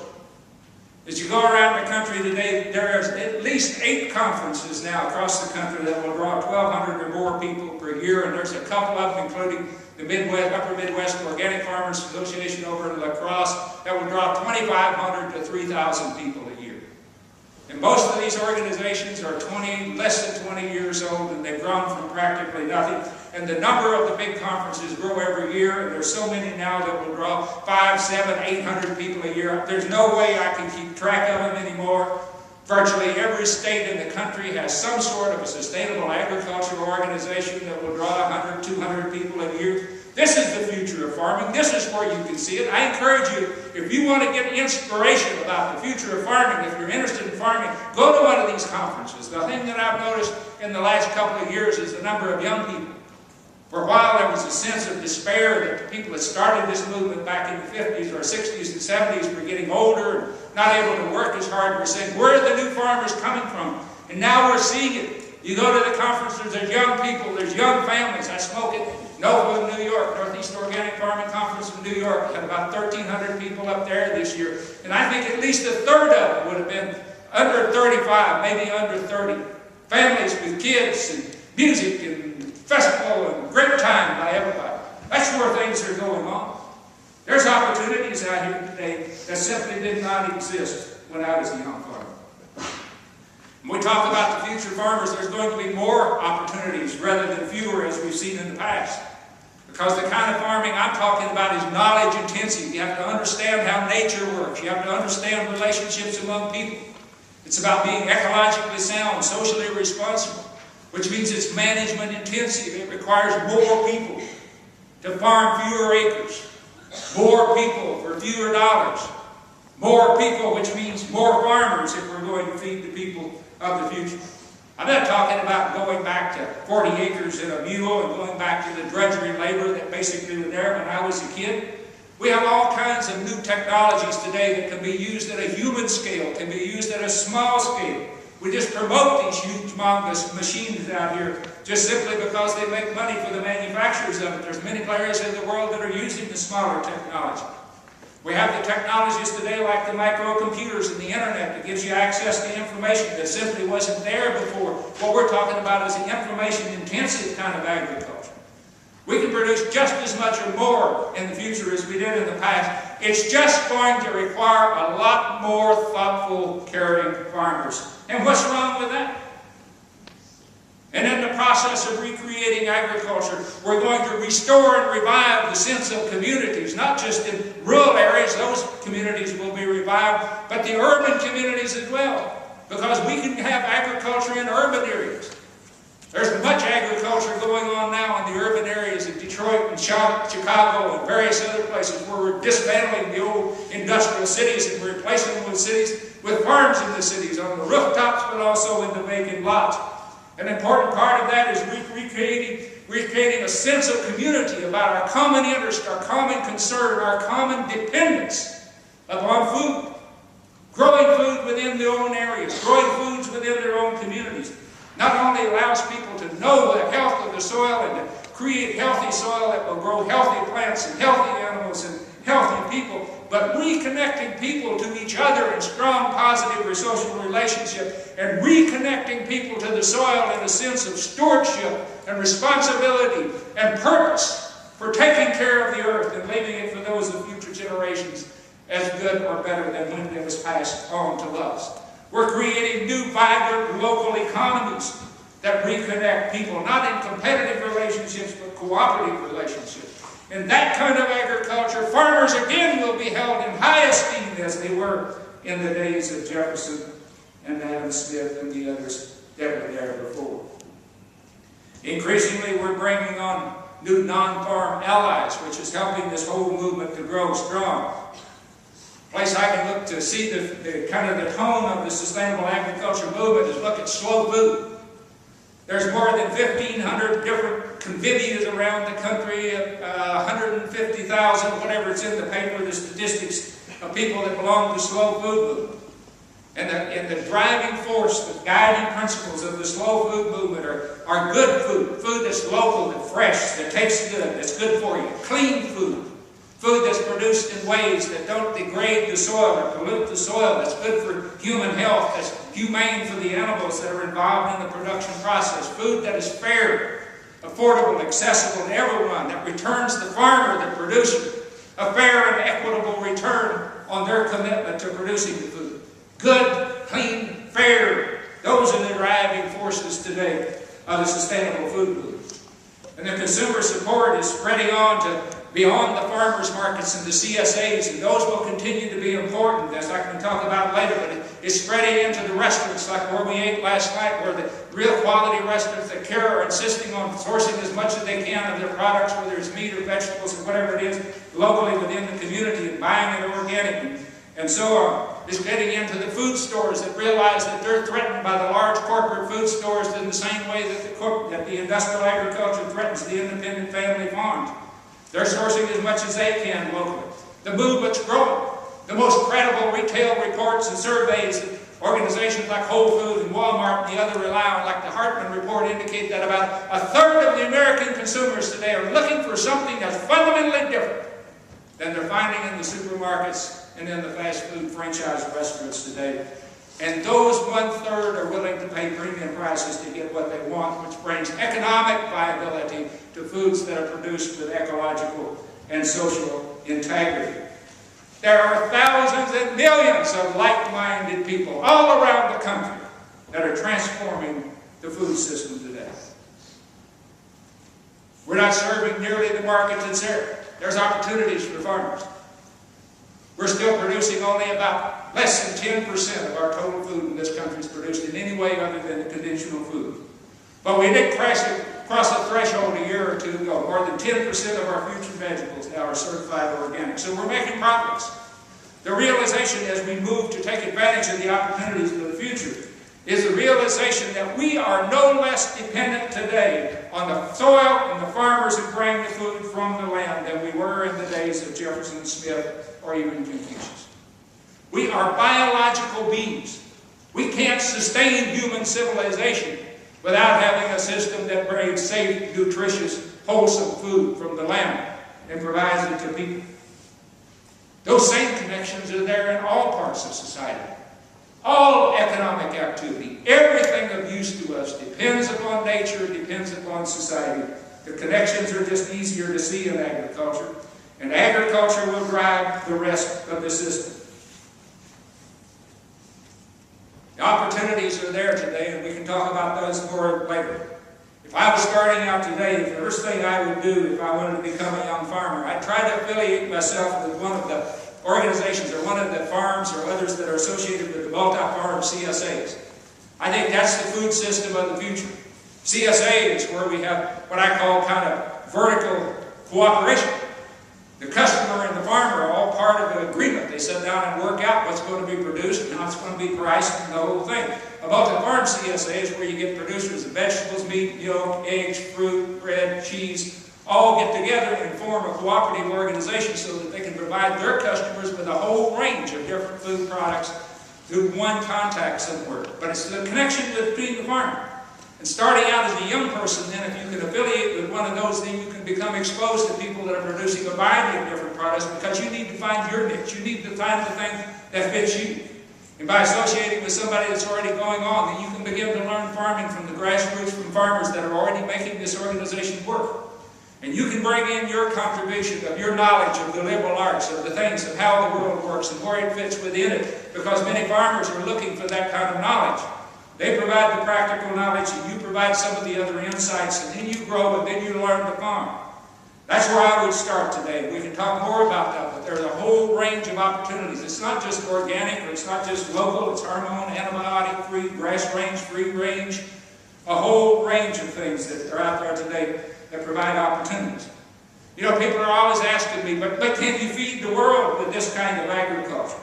As you go around the country today, there are at least 8 conferences now across the country that will draw 1,200 or more people per year, and there's a couple of them, including the Midwest, Upper Midwest Organic Farmers Association over in La Crosse, that will draw 2,500 to 3,000 people a year. And most of these organizations are less than 20 years old, and they've grown from practically nothing. And the number of the big conferences grow every year, and there's so many now that will draw 500, 700, 800 people a year. There's no way I can keep track of them anymore. Virtually every state in the country has some sort of a sustainable agricultural organization that will draw 100, 200 people a year. This is the future of farming. This is where you can see it. I encourage you, if you want to get inspiration about the future of farming, if you're interested in farming, go to one of these conferences. The thing that I've noticed in the last couple of years is the number of young people For a while there was a sense of despair that the people that started this movement back in the 50s or 60s and 70s were getting older and not able to work as hard. We're saying, where are the new farmers coming from? And now we're seeing it. You go to the conferences, there's young people, there's young families. I spoke at NOVA in New York, Northeast Organic Farming Conference in New York. We had about 1,300 people up there this year. And I think at least a third of it would have been under 35, maybe under 30. Families with kids and music and festival and great time by everybody. That's where things are going on. There's opportunities out here today that simply did not exist when I was a young farmer. When we talk about the future farmers, there's going to be more opportunities rather than fewer as we've seen in the past. Because the kind of farming I'm talking about is knowledge intensive. You have to understand how nature works. You have to understand relationships among people. It's about being ecologically sound, socially responsible, which means it's management intensive. It requires more people to farm fewer acres, more people for fewer dollars, more people, which means more farmers if we're going to feed the people of the future. I'm not talking about going back to 40 acres and a mule and going back to the drudgery labor that basically was there when I was a kid. We have all kinds of new technologies today that can be used at a human scale, can be used at a small scale. We just promote these huge humongous machines out here just simply because they make money for the manufacturers of it. There's many areas in the world that are using the smaller technology. We have the technologies today like the microcomputers and the internet that gives you access to information that simply wasn't there before. What we're talking about is the information-intensive kind of agriculture. We can produce just as much or more in the future as we did in the past. It's just going to require a lot more thoughtful, caring farmers. And what's wrong with that? And in the process of recreating agriculture, we're going to restore and revive the sense of communities, not just in rural areas, those communities will be revived, but the urban communities as well, because we can have agriculture in urban areas. There's much agriculture going on now in the urban areas of Detroit and Chicago and various other places where we're dismantling the old industrial cities and replacing them with cities, with farms in the cities, on the rooftops, but also in the vacant lots. An important part of that is recreating a sense of community about our common interest, our common concern, our common dependence upon food. Growing food within their own areas, growing foods within their own communities, not only allows people to know the health of the soil and to create healthy soil that will grow healthy plants and healthy animals and healthy people, but reconnecting people to each other in strong, positive social relationship and reconnecting people to the soil in a sense of stewardship and responsibility and purpose for taking care of the earth and leaving it for those of future generations as good or better than when it was passed on to us. We're creating new, vibrant local economies that reconnect people, not in competitive relationships, but cooperative relationships. In that kind of agriculture, farmers again will be held in high esteem as they were in the days of Jefferson and Adam Smith and the others that were there before. Increasingly, we're bringing on new non-farm allies, which is helping this whole movement to grow strong. A place I can look to see the kind of the tone of the sustainable agriculture movement is look at slow food. There's more than 1,500 different convivias around the country, 150,000, whatever it's in the paper, the statistics of people that belong to the slow food movement. And the driving force, the guiding principles of the slow food movement are good food, food that's local, that's fresh, that tastes good, that's good for you, clean food. Food that's produced in ways that don't degrade the soil or pollute the soil, that's good for human health, that's humane for the animals that are involved in the production process. Food that is fair, affordable, accessible to everyone, that returns the farmer, the producer, a fair and equitable return on their commitment to producing the food. Good, clean, fair. Those are the driving forces today of the sustainable food movement. And the consumer support is spreading on to beyond the farmers markets and the CSAs, and those will continue to be important, as I can talk about later, but it's spreading into the restaurants like where we ate last night, where the real quality restaurants that care are insisting on sourcing as much as they can of their products, whether it's meat or vegetables or whatever it is, locally within the community and buying it organic and so on. It's getting into the food stores that realize that they're threatened by the large corporate food stores in the same way that the industrial agriculture threatens the independent family farms. They're sourcing as much as they can locally. The movement's growing. The most credible retail reports and surveys that organizations like Whole Foods and Walmart and the other rely on, like the Hartman report, indicate that about a third of the American consumers today are looking for something that's fundamentally different than they're finding in the supermarkets and in the fast food franchise restaurants today. And those 1/3 are willing to pay premium prices to get what they want, which brings economic viability to foods that are produced with ecological and social integrity. There are thousands and millions of like-minded people all around the country that are transforming the food system today. We're not serving nearly the market that's there. There's opportunities for farmers. We're still producing only about less than 10% of our total food in this country is produced in any way other than conventional food. But we did cross a threshold a year or two ago. More than 10% of our future vegetables now are certified organic. So we're making progress. The realization as we move to take advantage of the opportunities of the future is the realization that we are no less dependent today on the soil and the farmers who bring the food from the land than we were in the days of Jefferson Smith or even Confucius. We are biological beings. We can't sustain human civilization without having a system that brings safe, nutritious, wholesome food from the land and provides it to people. Those same connections are there in all parts of society. All economic activity, everything of use to us depends upon nature, depends upon society. The connections are just easier to see in agriculture, and agriculture will drive the rest of the system. The opportunities are there today, and we can talk about those more later. If I was starting out today, the first thing I would do if I wanted to become a young farmer, I'd try to affiliate myself with one of the organizations or one of the farms or others that are associated with the multi-farm CSAs. I think that's the food system of the future. CSA is where we have what I call kind of vertical cooperation. The customer and the farmer are all part of an agreement. They sit down and work out what's going to be produced and how it's going to be priced and the whole thing. A multi-farm CSA is where you get producers of vegetables, meat, milk, eggs, fruit, bread, cheese, all get together and form a cooperative organization so that they can provide their customers with a whole range of different food products through one contact somewhere. But it's the connection between the farmer. And starting out as a young person, then, if you can affiliate with one of those, then you can become exposed to people that are producing a variety of different products because you need to find your niche. You need to find the thing that fits you. And by associating with somebody that's already going on, then you can begin to learn farming from the grassroots, from farmers that are already making this organization work. And you can bring in your contribution of your knowledge of the liberal arts, of the things of how the world works and where it fits within it, because many farmers are looking for that kind of knowledge. They provide the practical knowledge, and you provide some of the other insights, and then you grow, and then you learn to farm. That's where I would start today. We can talk more about that, but there's a whole range of opportunities. It's not just organic, or it's not just local, it's hormone, antibiotic-free, grass range, free range, a whole range of things that are out there today that provide opportunities. You know, people are always asking me, but can you feed the world with this kind of agriculture?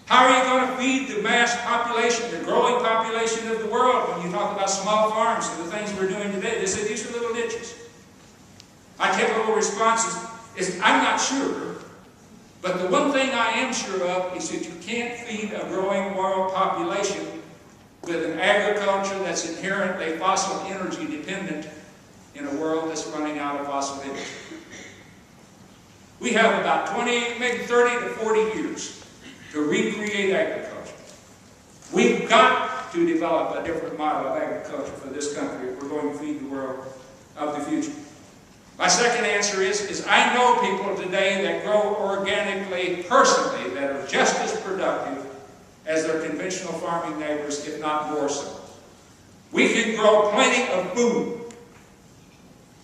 How are you going to feed the mass population, the growing population of the world when you talk about small farms and the things we're doing today? They say these are little niches. My typical response is I'm not sure, but the one thing I am sure of is that you can't feed a growing world population with an agriculture that's inherently fossil energy dependent in a world that's running out of fossil energy. We have about 20, maybe 30 to 40 years to recreate agriculture. We've got to develop a different model of agriculture for this country if we're going to feed the world of the future. My second answer is I know people today that grow organically personally that are just as productive as their conventional farming neighbors, if not more so. We can grow plenty of food,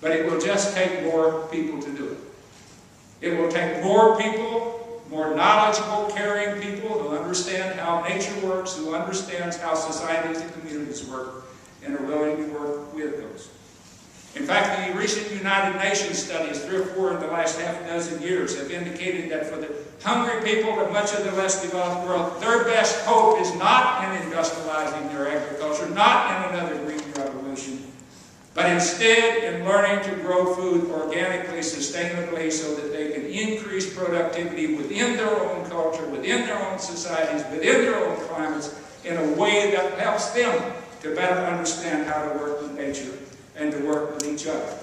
but it will just take more people to do it. It will take more people, more knowledgeable, caring people who understand how nature works, who understand how societies and communities work, and are willing to work with those. In fact, the recent United Nations studies, 3 or 4 in the last half dozen years, have indicated that for the hungry people of much of the less developed world, their best hope is not in industrializing their agriculture, not in another green revolution, but instead in learning to grow food organically, sustainably, so that they can increase productivity within their own culture, within their own societies, within their own climates, in a way that helps them to better understand how to work with nature and to work with each other.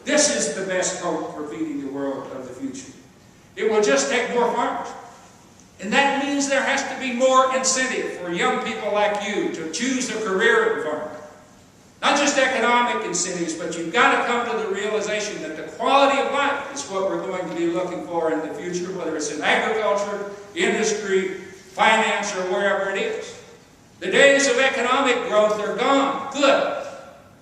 This is the best hope for feeding the world of the future. It will just take more farmers. And that means there has to be more incentive for young people like you to choose a career in farming. Not just economic incentives, but you've got to come to the realization that the quality of life is what we're going to be looking for in the future, whether it's in agriculture, industry, finance, or wherever it is. The days of economic growth are gone. Good.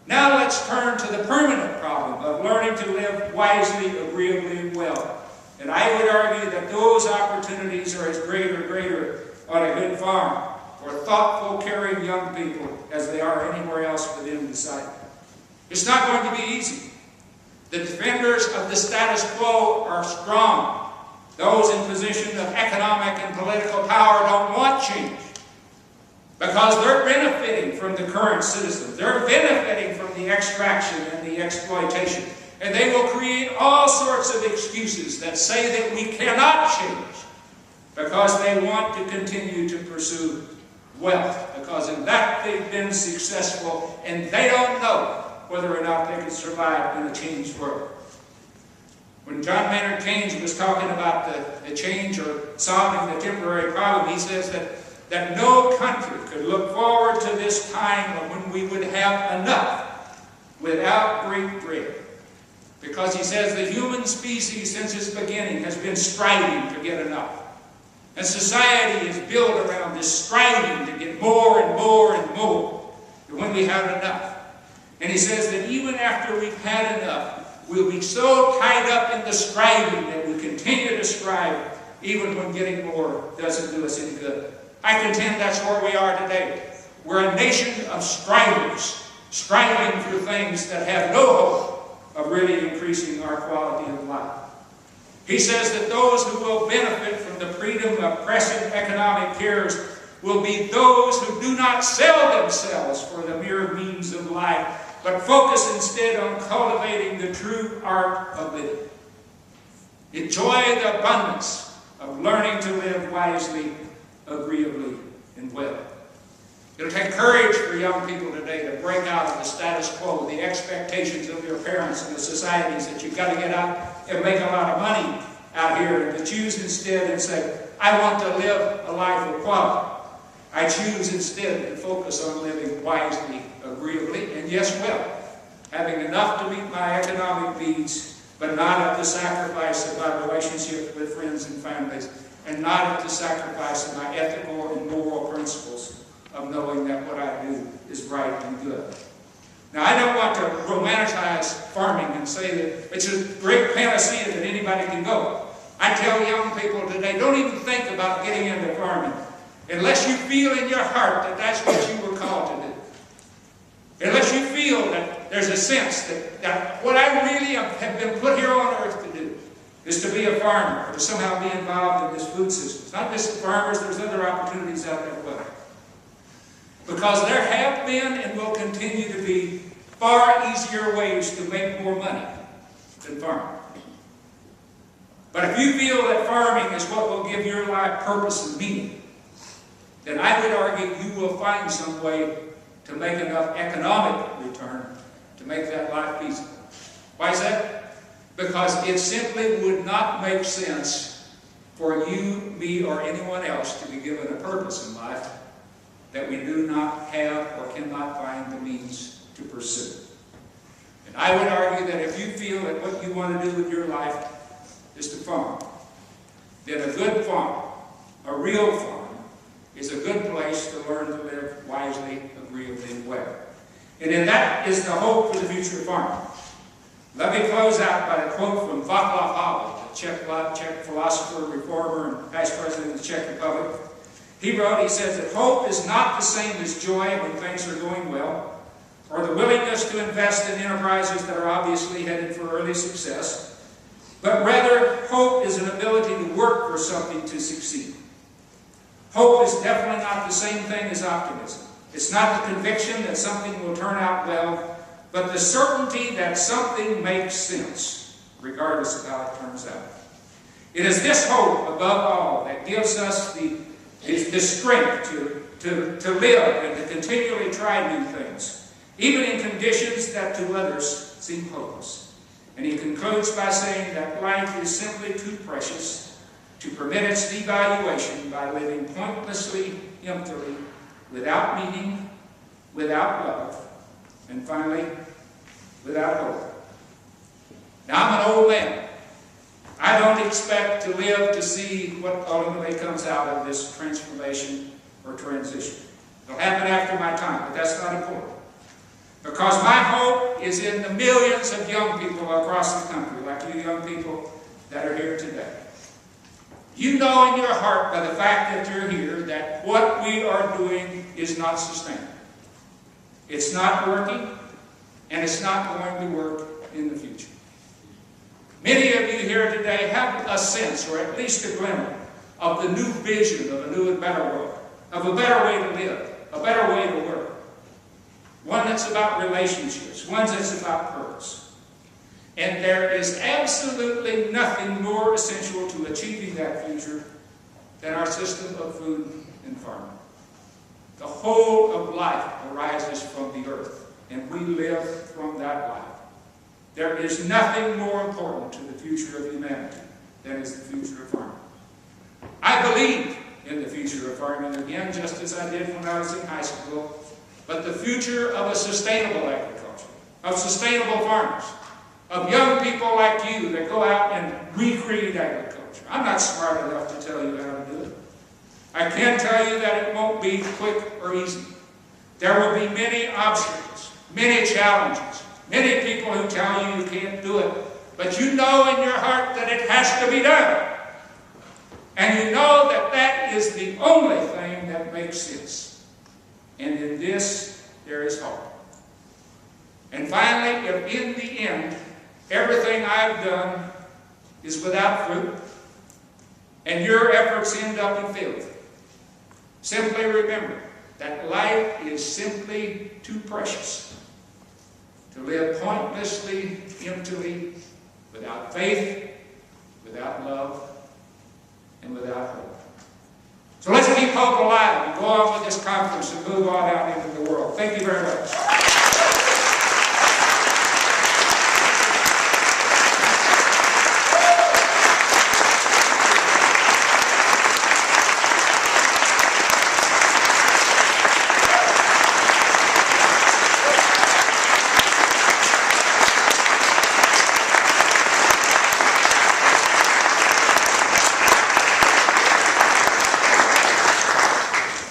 Now let's turn to the permanent problem of learning to live wisely, agreeably, and well. And I would argue that those opportunities are as greater on a good farm for thoughtful, caring young people as they are anywhere else within the site. It's not going to be easy. The defenders of the status quo are strong. Those in position of economic and political power don't want change, because they're benefiting from the current citizens. They're benefiting from the extraction and the exploitation. And they will create all sorts of excuses that say that we cannot change because they want to continue to pursue wealth, because in that they've been successful, and they don't know whether or not they can survive in a changed world. When John Maynard Keynes was talking about the change or solving the temporary problem, he says that no country could look forward to this time when we would have enough without great dread. Because he says the human species since its beginning has been striving to get enough. And society is built around this striving to get more and more and more when we have enough. And he says that even after we've had enough, we'll be so tied up in the striving that we continue to strive even when getting more doesn't do us any good. I contend that's where we are today. We're a nation of strivers, striving for things that have no hope of really increasing our quality of life. He says that those who will benefit from the freedom of pressing economic cares will be those who do not sell themselves for the mere means of life, but focus instead on cultivating the true art of living. Enjoy the abundance of learning to live wisely, agreeably, and well. It'll take courage for young people today to break out of the status quo, the expectations of their parents and the societies that you've got to get out and make a lot of money out here, and to choose instead and say, I want to live a life of quality. I choose instead to focus on living wisely, agreeably, and yes, well, having enough to meet my economic needs, but not at the sacrifice of my relationships with friends and families, and not at the sacrifice of my ethical and moral principles of knowing that what I do is right and good. Now, I don't want to romanticize farming and say that it's a great panacea that anybody can go. I tell young people today, don't even think about getting into farming unless you feel in your heart that that's what you were called to do. Unless you feel that there's a sense that what I really have been put here on earth to do is to be a farmer, or to somehow be involved in this food system. It's not just the farmers, there's other opportunities out there as well. Because there have been and will continue to be far easier ways to make more money than farming. But if you feel that farming is what will give your life purpose and meaning, then I would argue you will find some way to make enough economic return to make that life feasible. Why is that? Because it simply would not make sense for you, me, or anyone else to be given a purpose in life that we do not have or cannot find the means to pursue. And I would argue that if you feel that what you want to do with your life is to farm, then a good farm, a real farm, is a good place to learn to live wisely, agreeably, and well. And that is the hope for the future of farming. Let me close out by a quote from Václav Havel, the Czech philosopher, reformer, and past president of the Czech Republic. He says that hope is not the same as joy when things are going well, or the willingness to invest in enterprises that are obviously headed for early success, but rather hope is an ability to work for something to succeed. Hope is definitely not the same thing as optimism. It's not the conviction that something will turn out well, but the certainty that something makes sense, regardless of how it turns out. It is this hope, above all, that gives us the strength to live and to continually try new things, even in conditions that to others seem hopeless. And he concludes by saying that life is simply too precious to permit its devaluation by living pointlessly, emptily, without meaning, without love, and finally, without hope. Now, I'm an old man. I don't expect to live to see what ultimately comes out of this transformation or transition. It'll happen after my time, but that's not important. Because my hope is in the millions of young people across the country, like you young people that are here today. You know in your heart, by the fact that you're here, that what we are doing is not sustainable. It's not working, and it's not going to work in the future. Many of you here today have a sense, or at least a glimmer, of the new vision of a new and better world, of a better way to live, a better way to work. One that's about relationships, one that's about purpose. And there is absolutely nothing more essential to achieving that future than our system of food and farming. The whole of life arises from the earth, and we live from that life. There is nothing more important to the future of humanity than is the future of farming. I believe in the future of farming again, just as I did when I was in high school, but the future of a sustainable agriculture, of sustainable farmers, of young people like you that go out and recreate agriculture. I'm not smart enough to tell you how to do it. I can tell you that it won't be quick or easy. There will be many obstacles, many challenges, many people who tell you you can't do it, but you know in your heart that it has to be done. And you know that that is the only thing that makes sense. And in this, there is hope. And finally, if in the end, everything I've done is without fruit, and your efforts end up in failure, simply remember that life is simply too precious to live pointlessly, emptily, without faith, without love, and without hope. So let's keep hope alive and go on with this conference and move on out into the world. Thank you very much.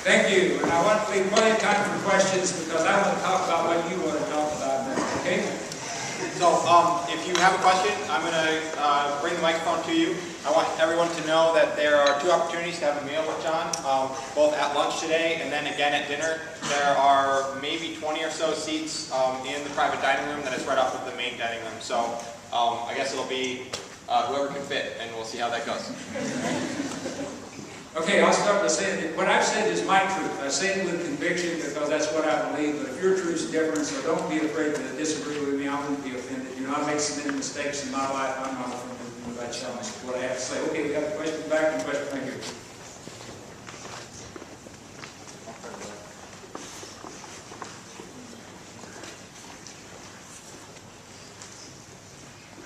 Thank you. And I want to leave plenty of time for questions because I want to talk about what you want to talk about now. Okay? So if you have a question, I'm going to bring the microphone to you. I want everyone to know that there are two opportunities to have a meal with John, both at lunch today and then again at dinner. There are maybe 20 or so seats in the private dining room that is right off of the main dining room. So I guess it'll be whoever can fit, and we'll see how that goes. Okay, I'll start by saying that what I've said is my truth. I say it with conviction because that's what I believe. But if your truth is different, so don't be afraid to disagree with me. I won't be offended. You know, I make so many mistakes in my life. I'm not offended when I challenge what I have to say. Okay, we got a question back and a question right here.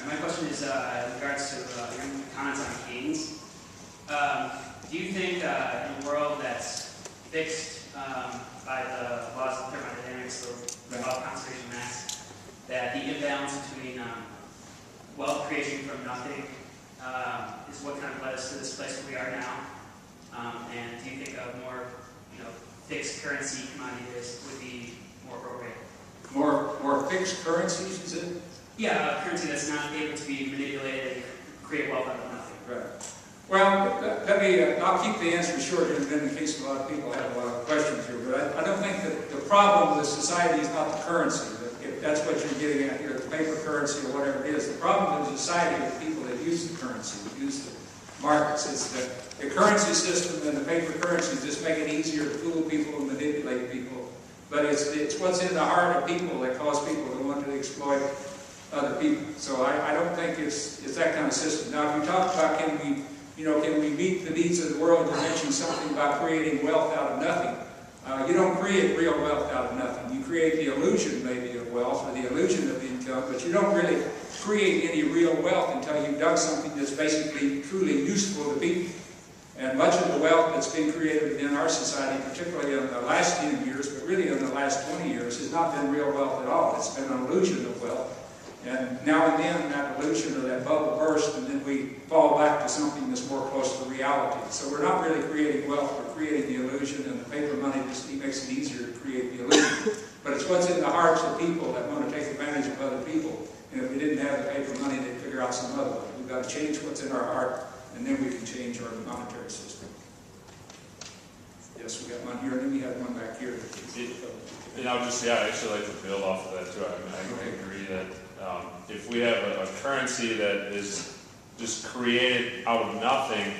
My question is in regards to your comments on Keynes. Do you think in a world that's fixed by the laws of thermodynamics, the law of conservation of mass, that the imbalance between wealth creation from nothing is what kind of led us to this place where we are now? And do you think a more fixed currency commodity would be more appropriate? More fixed currencies, is it? Yeah, a currency that's not able to be manipulated and create wealth out of nothing. Right. Well, I'll keep the answer short here in case a lot of people have a lot of questions here, but I don't think that the problem with society is not the currency. If that's what you're getting at here, the paper currency or whatever it is. The problem with society is the people that use the currency, that use the markets. It's the currency system and the paper currency just make it easier to fool people and manipulate people. But it's what's in the heart of people that cause people to want to exploit other people. So I don't think it's that kind of system. Now, if you talk about can we meet the needs of the world, you mentioned something about creating wealth out of nothing. You don't create real wealth out of nothing. You create the illusion maybe of wealth or the illusion of income, but you don't really create any real wealth until you've done something that's basically truly useful to people. And much of the wealth that's been created in our society, particularly in the last 10 years, but really in the last 20 years, has not been real wealth at all. It's been an illusion of wealth. And now and then that illusion or that bubble bursts, and then we fall back to something that's more close to reality. So we're not really creating wealth, we're creating the illusion, and the paper money just makes it easier to create the illusion. But it's what's in the hearts of people that want to take advantage of other people. And if we didn't have the paper money, they'd figure out some other way. We've got to change what's in our heart, and then we can change our monetary system. Yes, we got one here, and then we have one back here. And I'd actually like to build off of that too. I agree that if we have a currency that is just created out of nothing,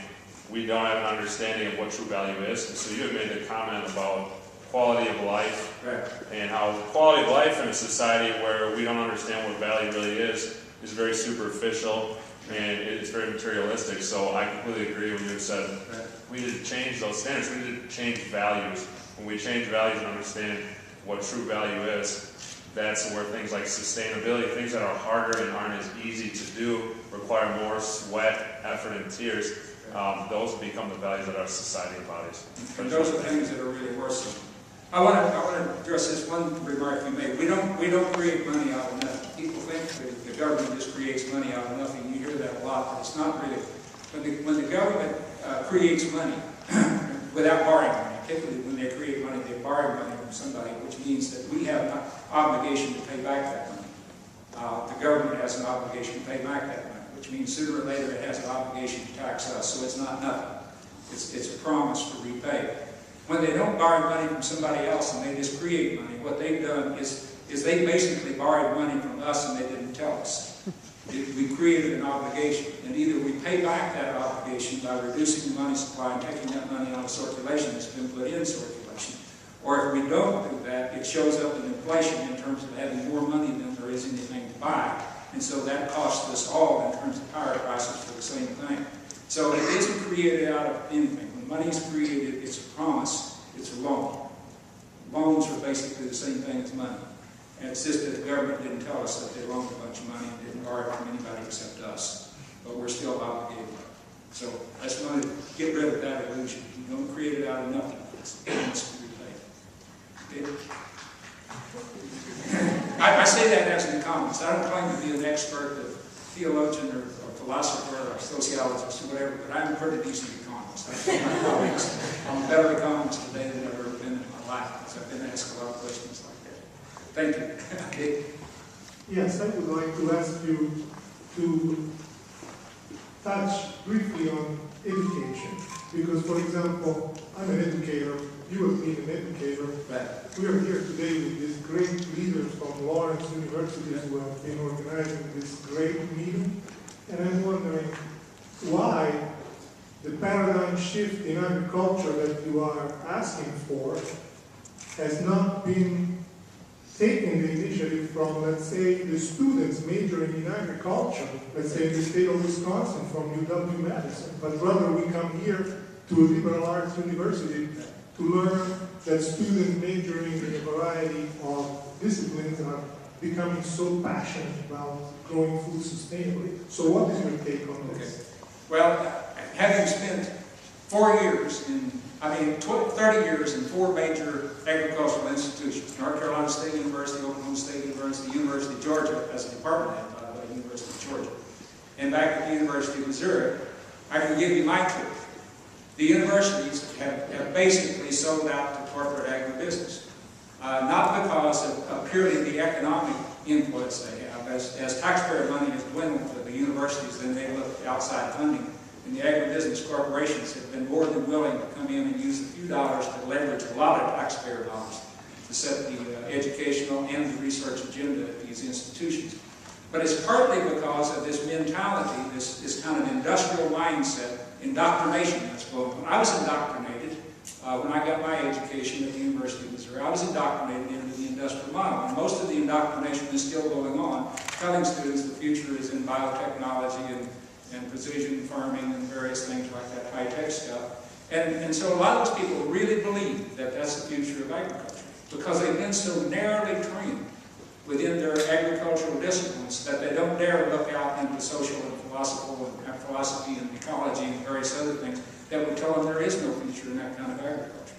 we don't have an understanding of what true value is. And so you have made the comment about quality of life, Right. and how quality of life in a society where we don't understand what value really is very superficial and it's very materialistic. So I completely agree when you said we need to change those standards. We need to change values. When we change values and understand what true value is, that's where things like sustainability, things that are harder and aren't as easy to do, require more sweat, effort, and tears, those become the values that our society embodies. And those are things that are really worrisome. I want to address this one remark you made. We don't create money out of nothing. People think that the government just creates money out of nothing. You hear that a lot, but it's not really. When the government creates money without borrowing money, typically when they create money, they borrow money from somebody, which means that we have an obligation to pay back that money. The government has an obligation to pay back that money, which means sooner or later it has an obligation to tax us, so it's not nothing. It's a promise to repay. When they don't borrow money from somebody else and they just create money, what they've done is they basically borrowed money from us and they didn't tell us. We created an obligation, and either we pay back that obligation by reducing the money supply and taking that money out of circulation that's been put in circulation, or if we don't do that, it shows up in inflation in terms of having more money than there is anything to buy, and so that costs us all in terms of higher prices for the same thing. So it isn't created out of anything. When money is created, it's a promise, it's a loan. Loans are basically the same thing as money. And it's just that the government didn't tell us that they loaned a bunch of money and didn't borrow from anybody except us. But we're still obligated. So I just want to get rid of that illusion. You don't create it out of nothing. It's to be paid. Okay? I say that as an economist. I don't claim to be an expert, a theologian, or philosopher, or sociologist, or whatever, but I'm a pretty decent economist. I'm a better economist today than I've ever been in my life, because I've been asked a lot of questions like that. Thank you. Yes, I would like to ask you to touch briefly on education. Because, for example, I'm an educator, you have been an educator. Right. We are here today with these great leaders from Lawrence University who have been organizing this great meeting. And I'm wondering why the paradigm shift in agriculture that you are asking for has not been taking the initiative from, let's say, the students majoring in agriculture, let's say in the state of Wisconsin from UW-Madison, but rather we come here to a liberal arts university to learn that students majoring in a variety of disciplines are becoming so passionate about growing food sustainably. So what is your take on this? Okay. Well, having spent 4 years 30 years in 4 major agricultural institutions, North Carolina State University, Oklahoma State University, University of Georgia, as a department head, by the way, University of Georgia, and back at the University of Missouri, I can give you my truth. The universities have basically sold out to corporate agribusiness. Not because of purely the economic influence they have. As taxpayer money has dwindled for the universities, then they look at outside funding and the agribusiness corporations have been more than willing to come in and use a few dollars to leverage a lot of taxpayer dollars to set the educational and the research agenda at these institutions. But it's partly because of this mentality, this kind of industrial mindset, indoctrination that's going on. I was indoctrinated when I got my education at the University of Missouri. I was indoctrinated into the industrial model, and most of the indoctrination is still going on, telling students the future is in biotechnology and precision farming and various things like that, high-tech stuff. And so a lot of those people really believe that that's the future of agriculture, because they've been so narrowly trained within their agricultural disciplines that they don't dare look out into social and philosophy and ecology and various other things that would tell them there is no future in that kind of agriculture.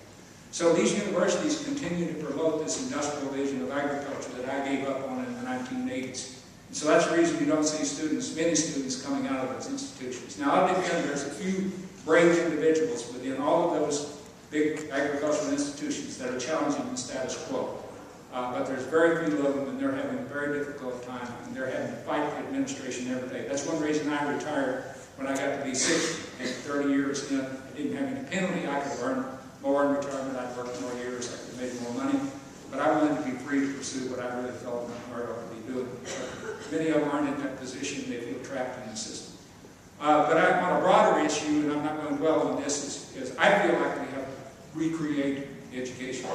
So these universities continue to promote this industrial vision of agriculture that I gave up on in the 1980s. And so that's the reason you don't see many students coming out of those institutions. Now, I'll defend there's a few brave individuals within all of those big agricultural institutions that are challenging the status quo. But there's very few of them, and they're having a very difficult time, and they're having to fight the administration every day. That's one reason I retired when I got to be 60, and 30 years in. I didn't have any penalty. I could have earned more in retirement. I'd worked more years. I could have made more money. But I wanted to be free to pursue what I really felt my heart ought to be doing. But many of them aren't in that position. They feel trapped in the system. But on a broader issue, and I'm not going to dwell on this, is I feel like we have to recreate education.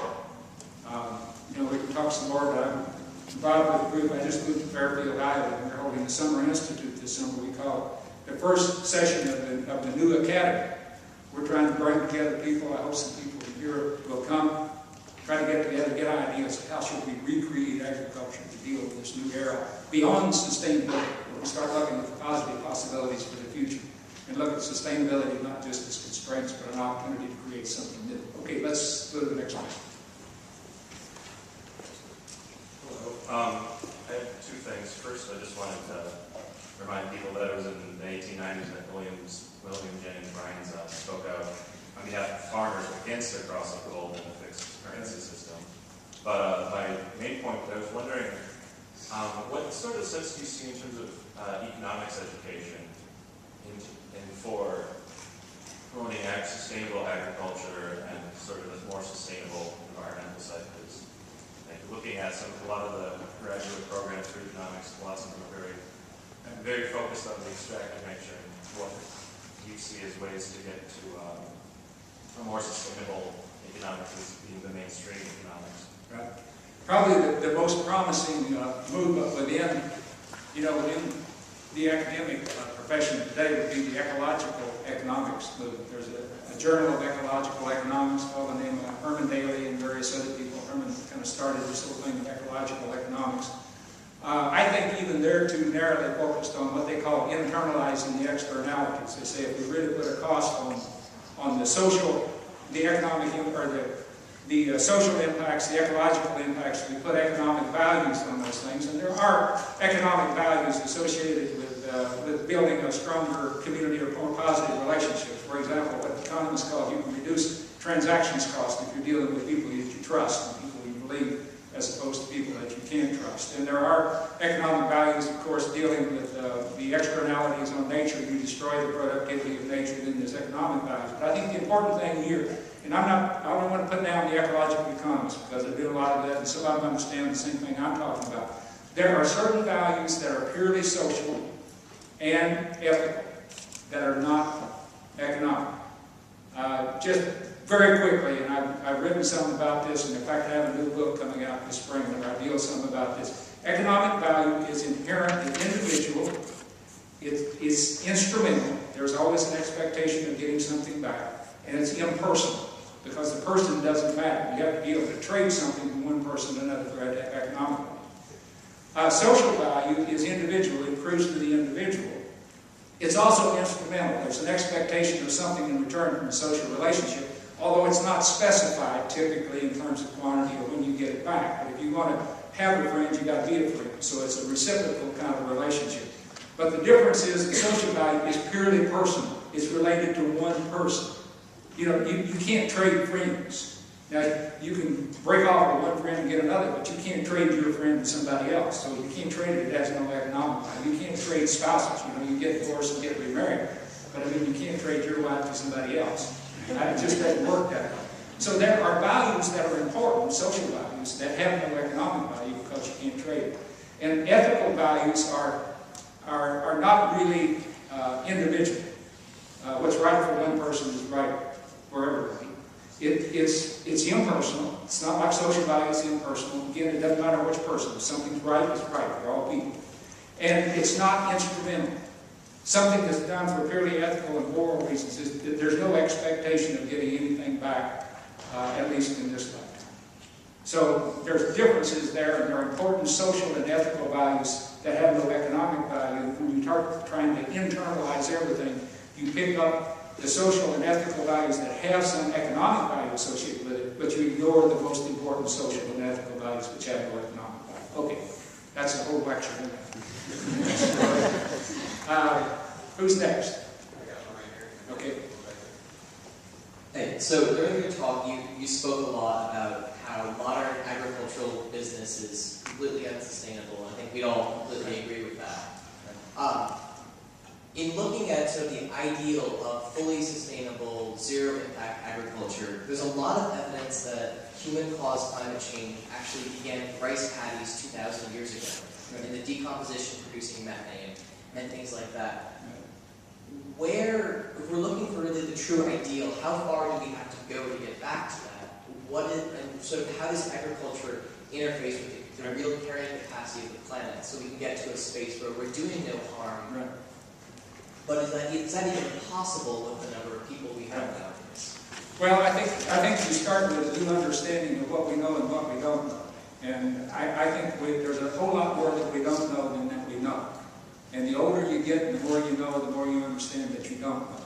We can talk some more, but I'm involved with a group. I just moved to Fairfield, Iowa, and we're holding the Summer Institute this summer. We call it the first session of the new academy. We're trying to bring together people. I hope some people from Europe will come, try to get together, get ideas of how should we recreate agriculture to deal with this new era beyond sustainability, where we start looking at the positive possibilities for the future and look at sustainability not just as constraints, but an opportunity to create something new. Okay, let's go to the next one. I have two things. First, I just wanted to remind people that it was in the 1890s that William Jennings Bryan spoke out on behalf of farmers against the cross of gold and the fixed currency system. But my main point, I was wondering, what sort of sense do you see in terms of economics education in for promoting sustainable agriculture and sort of a more sustainable environmental side? Because looking at a lot of the graduate programs for economics, lots of them are very focused on the extractive nature and what you see as ways to get to a more sustainable economics as being the mainstream economics. Right. Probably the most promising movement within the academic profession today would be the ecological economics movement. There's a journal of ecological economics called the name of Herman Daly and various other people. Herman kind of started this whole thing of ecological economics. I think even they're too narrowly focused on what they call internalizing the externalities. They say if we really put a cost on the social, the economic, or the social impacts, the ecological impacts, we put economic values on those things, and there are economic values associated with building a stronger community or more positive relationships. For example, what economists call you can reduce transactions costs if you're dealing with people that you trust and people you believe, as opposed to people that you can't trust. And there are economic values, of course, dealing with the externalities on nature. You destroy the productivity of nature, then there's economic values. But I think the important thing here, and I don't want to put down the ecological economists because they do a lot of that, and some of them understand the same thing I'm talking about. There are certain values that are purely social and ethical that are not economic. Just very quickly, and I've written something about this, and in fact I have a new book coming out this spring where I deal some about this. Economic value is inherent in individual. It's instrumental. There's always an expectation of getting something back. And it's impersonal, because the person doesn't matter. You have to be able to trade something from one person to another for economic value. Social value is individual. It accrues to the individual. It's also instrumental. There's an expectation of something in return from a social relationship, although it's not specified typically in terms of quantity or when you get it back. But if you want to have a friend, you've got to be a friend. So it's a reciprocal kind of relationship. But the difference is the social value is purely personal. It's related to one person. You can't trade friends. Now, you can break off with one friend and get another, but you can't trade your friend with somebody else. So you can't trade it. It has no economic value. You can't trade spouses. You get divorced and get remarried. But I mean, you can't trade your life to somebody else. It just doesn't work that way. So there are values that are important, social values, that have no economic value because you can't trade it. And ethical values are not really individual. What's right for one person is right for everybody. It's impersonal. It's not like social values, impersonal. Again, it doesn't matter which person. If something's right, it's right. They're all people. And it's not instrumental. Something that's done for purely ethical and moral reasons is that there's no expectation of getting anything back, at least in this lifetime. So there's differences there, and there are important social and ethical values that have no economic value. When you start trying to internalize everything, you pick up the social and ethical values that have some economic value associated with it, but you ignore the most important social and ethical values which have no economic value. Okay, that's a whole lecture. Who's next? Okay. Hey, so during your talk, you spoke a lot about how modern agricultural business is completely unsustainable. I think we all completely agree with that. In looking at sort of the ideal of fully sustainable, zero-impact agriculture, there's a lot of evidence that human-caused climate change actually began with rice paddies 2,000 years ago, in the decomposition producing methane and things like that. If we're looking for really the true ideal, how far do we have to go to get back to that? And sort of how does agriculture interface with the real carrying capacity of the planet so we can get to a space where we're doing no harm? Right. But is that even possible with the number of people we have nowadays? Well, I think you start with a new understanding of what we know and what we don't know. And I think there's a whole lot more that we don't know than that we know. And the older you get, and the more you know, the more you understand that you don't know.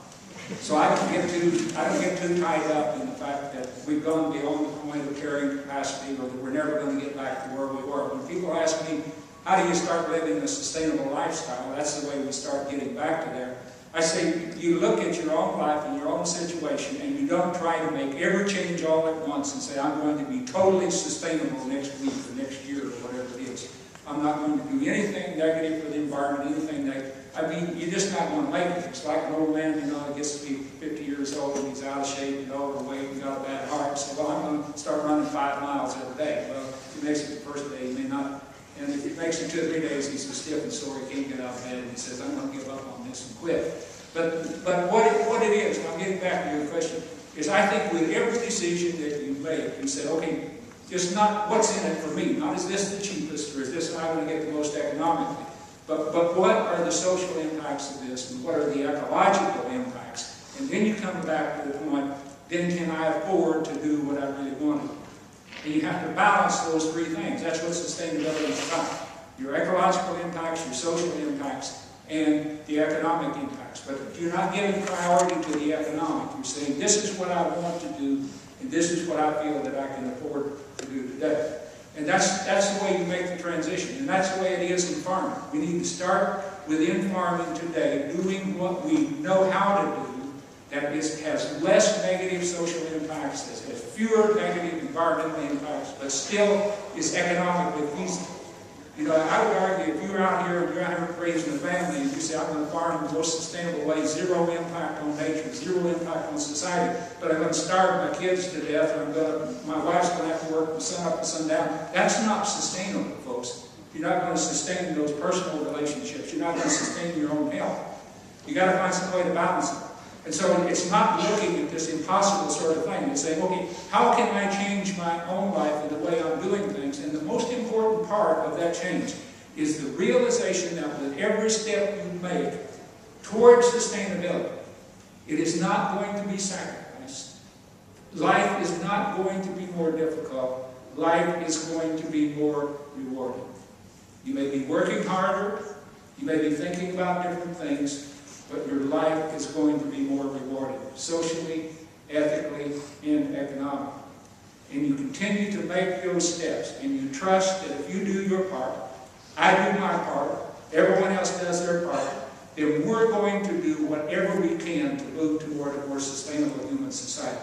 So I don't get too tied up in the fact that we've gone beyond the point of carrying capacity, or that we're never going to get back to where we were. When people ask me, how do you start living a sustainable lifestyle? That's the way we start getting back to there. I say, you look at your own life and your own situation, and you don't try to make every change all at once and say, I'm going to be totally sustainable next week or next year or whatever it is. I'm not going to do anything negative for the environment, anything negative. I mean, you're just not going to make it. It's like an old man, you know, that gets to be 50 years old and he's out of shape and overweight and got a bad heart. And say, well, I'm going to start running 5 miles every day. Well, if he makes it the first day, he may not. And if he makes it 2 or 3 days, he's so stiff and sore he can't get out of bed, and he says, I'm going to give up on this and quit. But what it is, and I'm getting back to your question, is I think with every decision that you make, you say, okay, just not what's in it for me, not is this the cheapest, or is this how I'm going to get the most economically, but what are the social impacts of this, and what are the ecological impacts? And then you come back to the point, then can I afford to do what I really want to do? And you have to balance those 3 things. That's what sustainability is about. Your ecological impacts, your social impacts, and the economic impacts. But if you're not giving priority to the economic, you're saying, this is what I want to do, and this is what I feel that I can afford to do today. And that's the way you make the transition, and that's the way it is in farming. We need to start within farming today, doing what we know how to do, that has less negative social impacts, that has fewer negative environmental impacts, but still is economically feasible. You know, I would argue if you're out here and you're out here raising a family and you say, I'm going to farm in the most sustainable way, 0 impact on nature, 0 impact on society, but I'm going to starve my kids to death, or my wife's going to have to work from sun up to sundown, that's not sustainable, folks. You're not going to sustain those personal relationships. You're not going to sustain your own health. You've got to find some way to balance it. And so it's not looking at this impossible sort of thing. It's saying, okay, how can I change my own life and the way I'm doing things? And the most important part of that change is the realization that with every step you make towards sustainability, it is not going to be sacrificed. Life is not going to be more difficult. Life is going to be more rewarding. You may be working harder. You may be thinking about different things. But your life is going to be more rewarding, socially, ethically, and economically. And you continue to make those steps, and you trust that if you do your part, I do my part, everyone else does their part, then we're going to do whatever we can to move toward a more sustainable human society.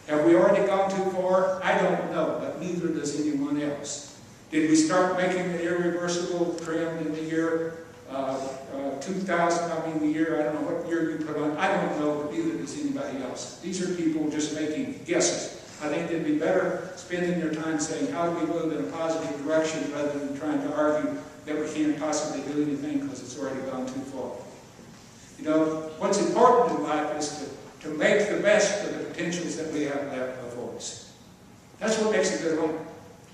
Have we already gone too far? I don't know, but neither does anyone else. Did we start making the irreversible trend in the year 2000, the year, I don't know what year you put on, I don't know, but neither does anybody else. These are people just making guesses. I think they'd be better spending their time saying, how do we move in a positive direction, rather than trying to argue that we can't possibly do anything because it's already gone too far. You know, what's important in life is to make the best of the potentials that we have left before us. That's what makes a good home.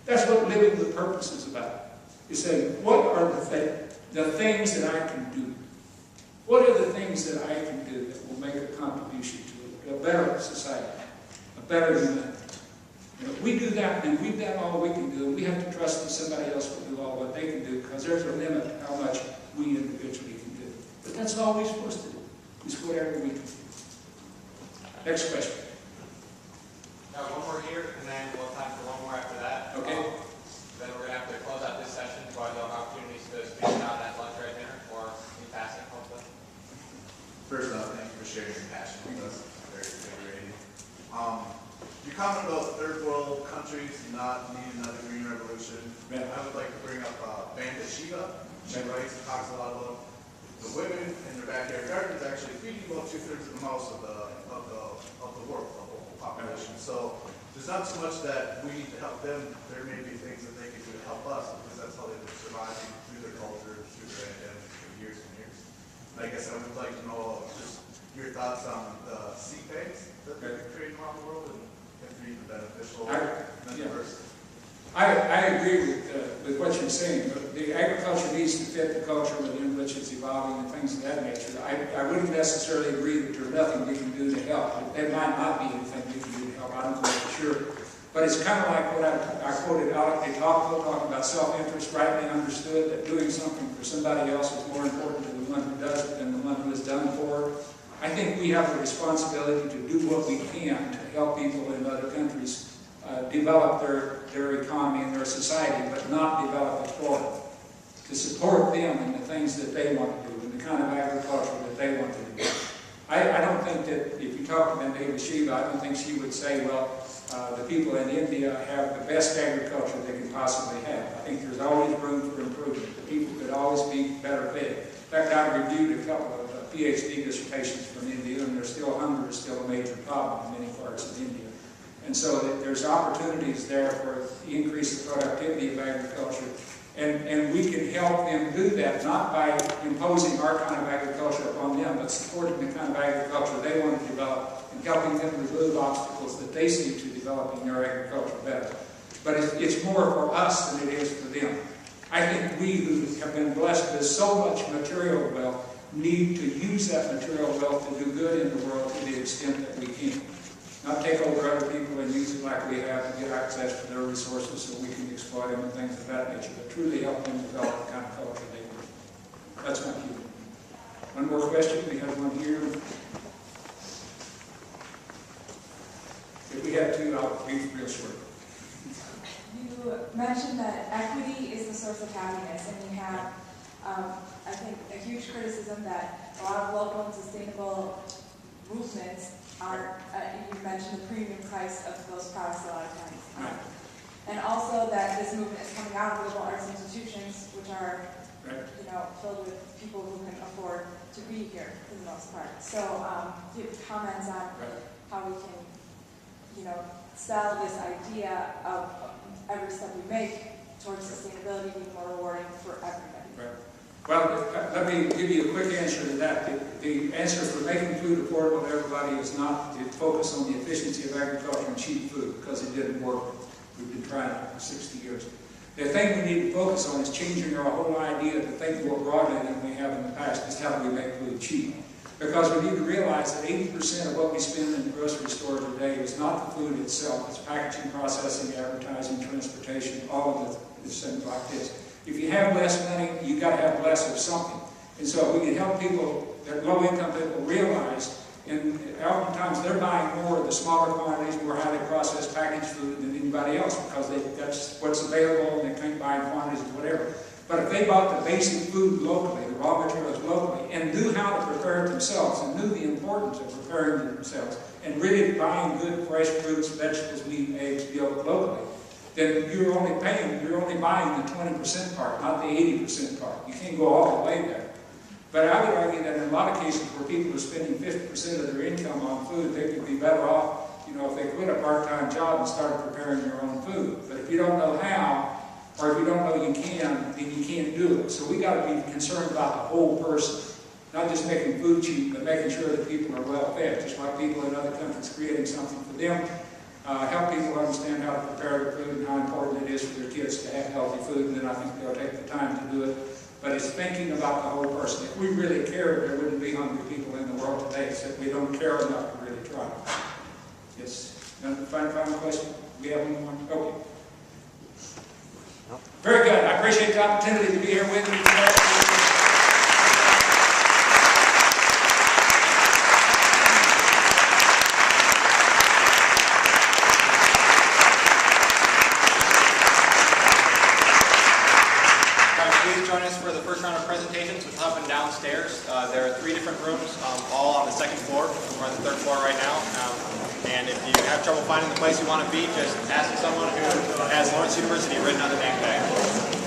That's what living with purpose is about. You say, what are the things that I can do? What are the things that I can do that will make a contribution to a better society, a better humanity? You know, if we do that, and we've done all we can do, we have to trust that somebody else will do all what they can do, because there's a limit to how much we individually can do. But that's all we're supposed to do, is whatever we can do. Next question. Now, one more here, and then we'll have time for one more after that. Okay. Then we're going to have to close out this session, but there'll be opportunities to speak out at lunch or at dinner, or in passing, hopefully. First off, thank you for sharing your passion with us. Very invigorating. You commented about third world countries not needing another green revolution. Yeah. I would like to bring up Bandit Shiva. She writes and talks a lot about the women in their backyard gardens actually feeding about 2/3 of the mouse of the world, the whole population. So there's not so much that we need to help them. There may be things that they can do to help us, because that's how they've been surviving through their culture, through their pandemics for years and years. And I guess I would like to know just your thoughts on the seed banks that they're creating around the world, and if they're even beneficial and diverse. I agree with what you're saying. The agriculture needs to fit the culture within which it's evolving and things of that nature. I wouldn't necessarily agree that there's nothing we can do to help. There might not be anything we can do to help. I don't know for sure. But it's kind of like what I quoted Alec de Tocqueville talking about self-interest, rightly understood, that doing something for somebody else is more important to the one who does it than the one who is done for it. I think we have a responsibility to do what we can to help people in other countries develop their economy and their society, but not develop it for them. To support them in the things that they want to do, and the kind of agriculture that they want to do. I don't think that, if you talk to Bandit Shiva, I don't think she would say, well, the people in India have the best agriculture they can possibly have. I think there's always room for improvement. The people could always be better fed. In fact, I reviewed a couple of PhD dissertations from India, and hunger is still a major problem in many parts of India. And so there's opportunities there for increase the productivity of agriculture. And we can help them do that, not by imposing our kind of agriculture upon them, but supporting the kind of agriculture they want to develop and helping them remove obstacles that they see to developing their agriculture better. But it's more for us than it is for them. I think we who have been blessed with so much material wealth need to use that material wealth to do good in the world to the extent that we can. Not take over other people and use it like we have to get access to their resources so we can exploit them and things of that nature, but truly help them develop the kind of culture they want. That's my view. One more question. We have one here. If we have two, I'll be real short. You mentioned that equity is the source of happiness, and we have, I think, a huge criticism that a lot of local and sustainable movements are, you mentioned the premium price of those products a lot of times. And also that this movement is coming out of liberal arts institutions, which are, filled with people who can afford to be here for the most part. So, do you have comments on how we can, sell this idea of every step we make towards sustainability being more rewarding for everybody? Right. Well, let me give you a quick answer to that. The answer for making food affordable to everybody is not to focus on the efficiency of agriculture and cheap food, because it didn't work. We've been trying it for 60 years. The thing we need to focus on is changing our whole idea to think more broadly than we have in the past. Just how do we make food cheap? Because we need to realize that 80% of what we spend in the grocery store today is not the food itself. It's packaging, processing, advertising, transportation, all of the things like this. If you have less money, you've got to have less of something. And so we can help people, that low-income people, realize, and oftentimes they're buying more of the smaller quantities, more highly processed packaged food than anybody else, because that's what's available and they can't buy in quantities or whatever. But if they bought the basic food locally, the raw materials locally, and knew how to prepare it themselves, and knew the importance of preparing it themselves, and really buying good fresh fruits, vegetables, meat, eggs, milk locally, then you're only buying the 20% part, not the 80% part. You can't go all the way there. But I would argue that in a lot of cases where people are spending 50% of their income on food, they could be better off, you know, if they quit a part-time job and started preparing their own food. But if you don't know how, or if you don't know you can, then you can't do it. So we got to be concerned about the whole person, not just making food cheap, but making sure that people are well fed, just like people in other countries creating something for them. Help people understand how to prepare their food and how important it is for their kids to have healthy food, and then I think they'll take the time to do it. But it's thinking about the whole person. If we really cared, there wouldn't be hungry people in the world today, except we don't care enough to really try. Yes. Final question? We have one more? Okay. Very good. I appreciate the opportunity to be here with you today. Please join us for the first round of presentations, which will happen downstairs. There are 3 different rooms, all on the 2nd floor. We're on the 3rd floor right now. And if you have trouble finding the place you want to be, just ask someone who has Lawrence University written on the name tag.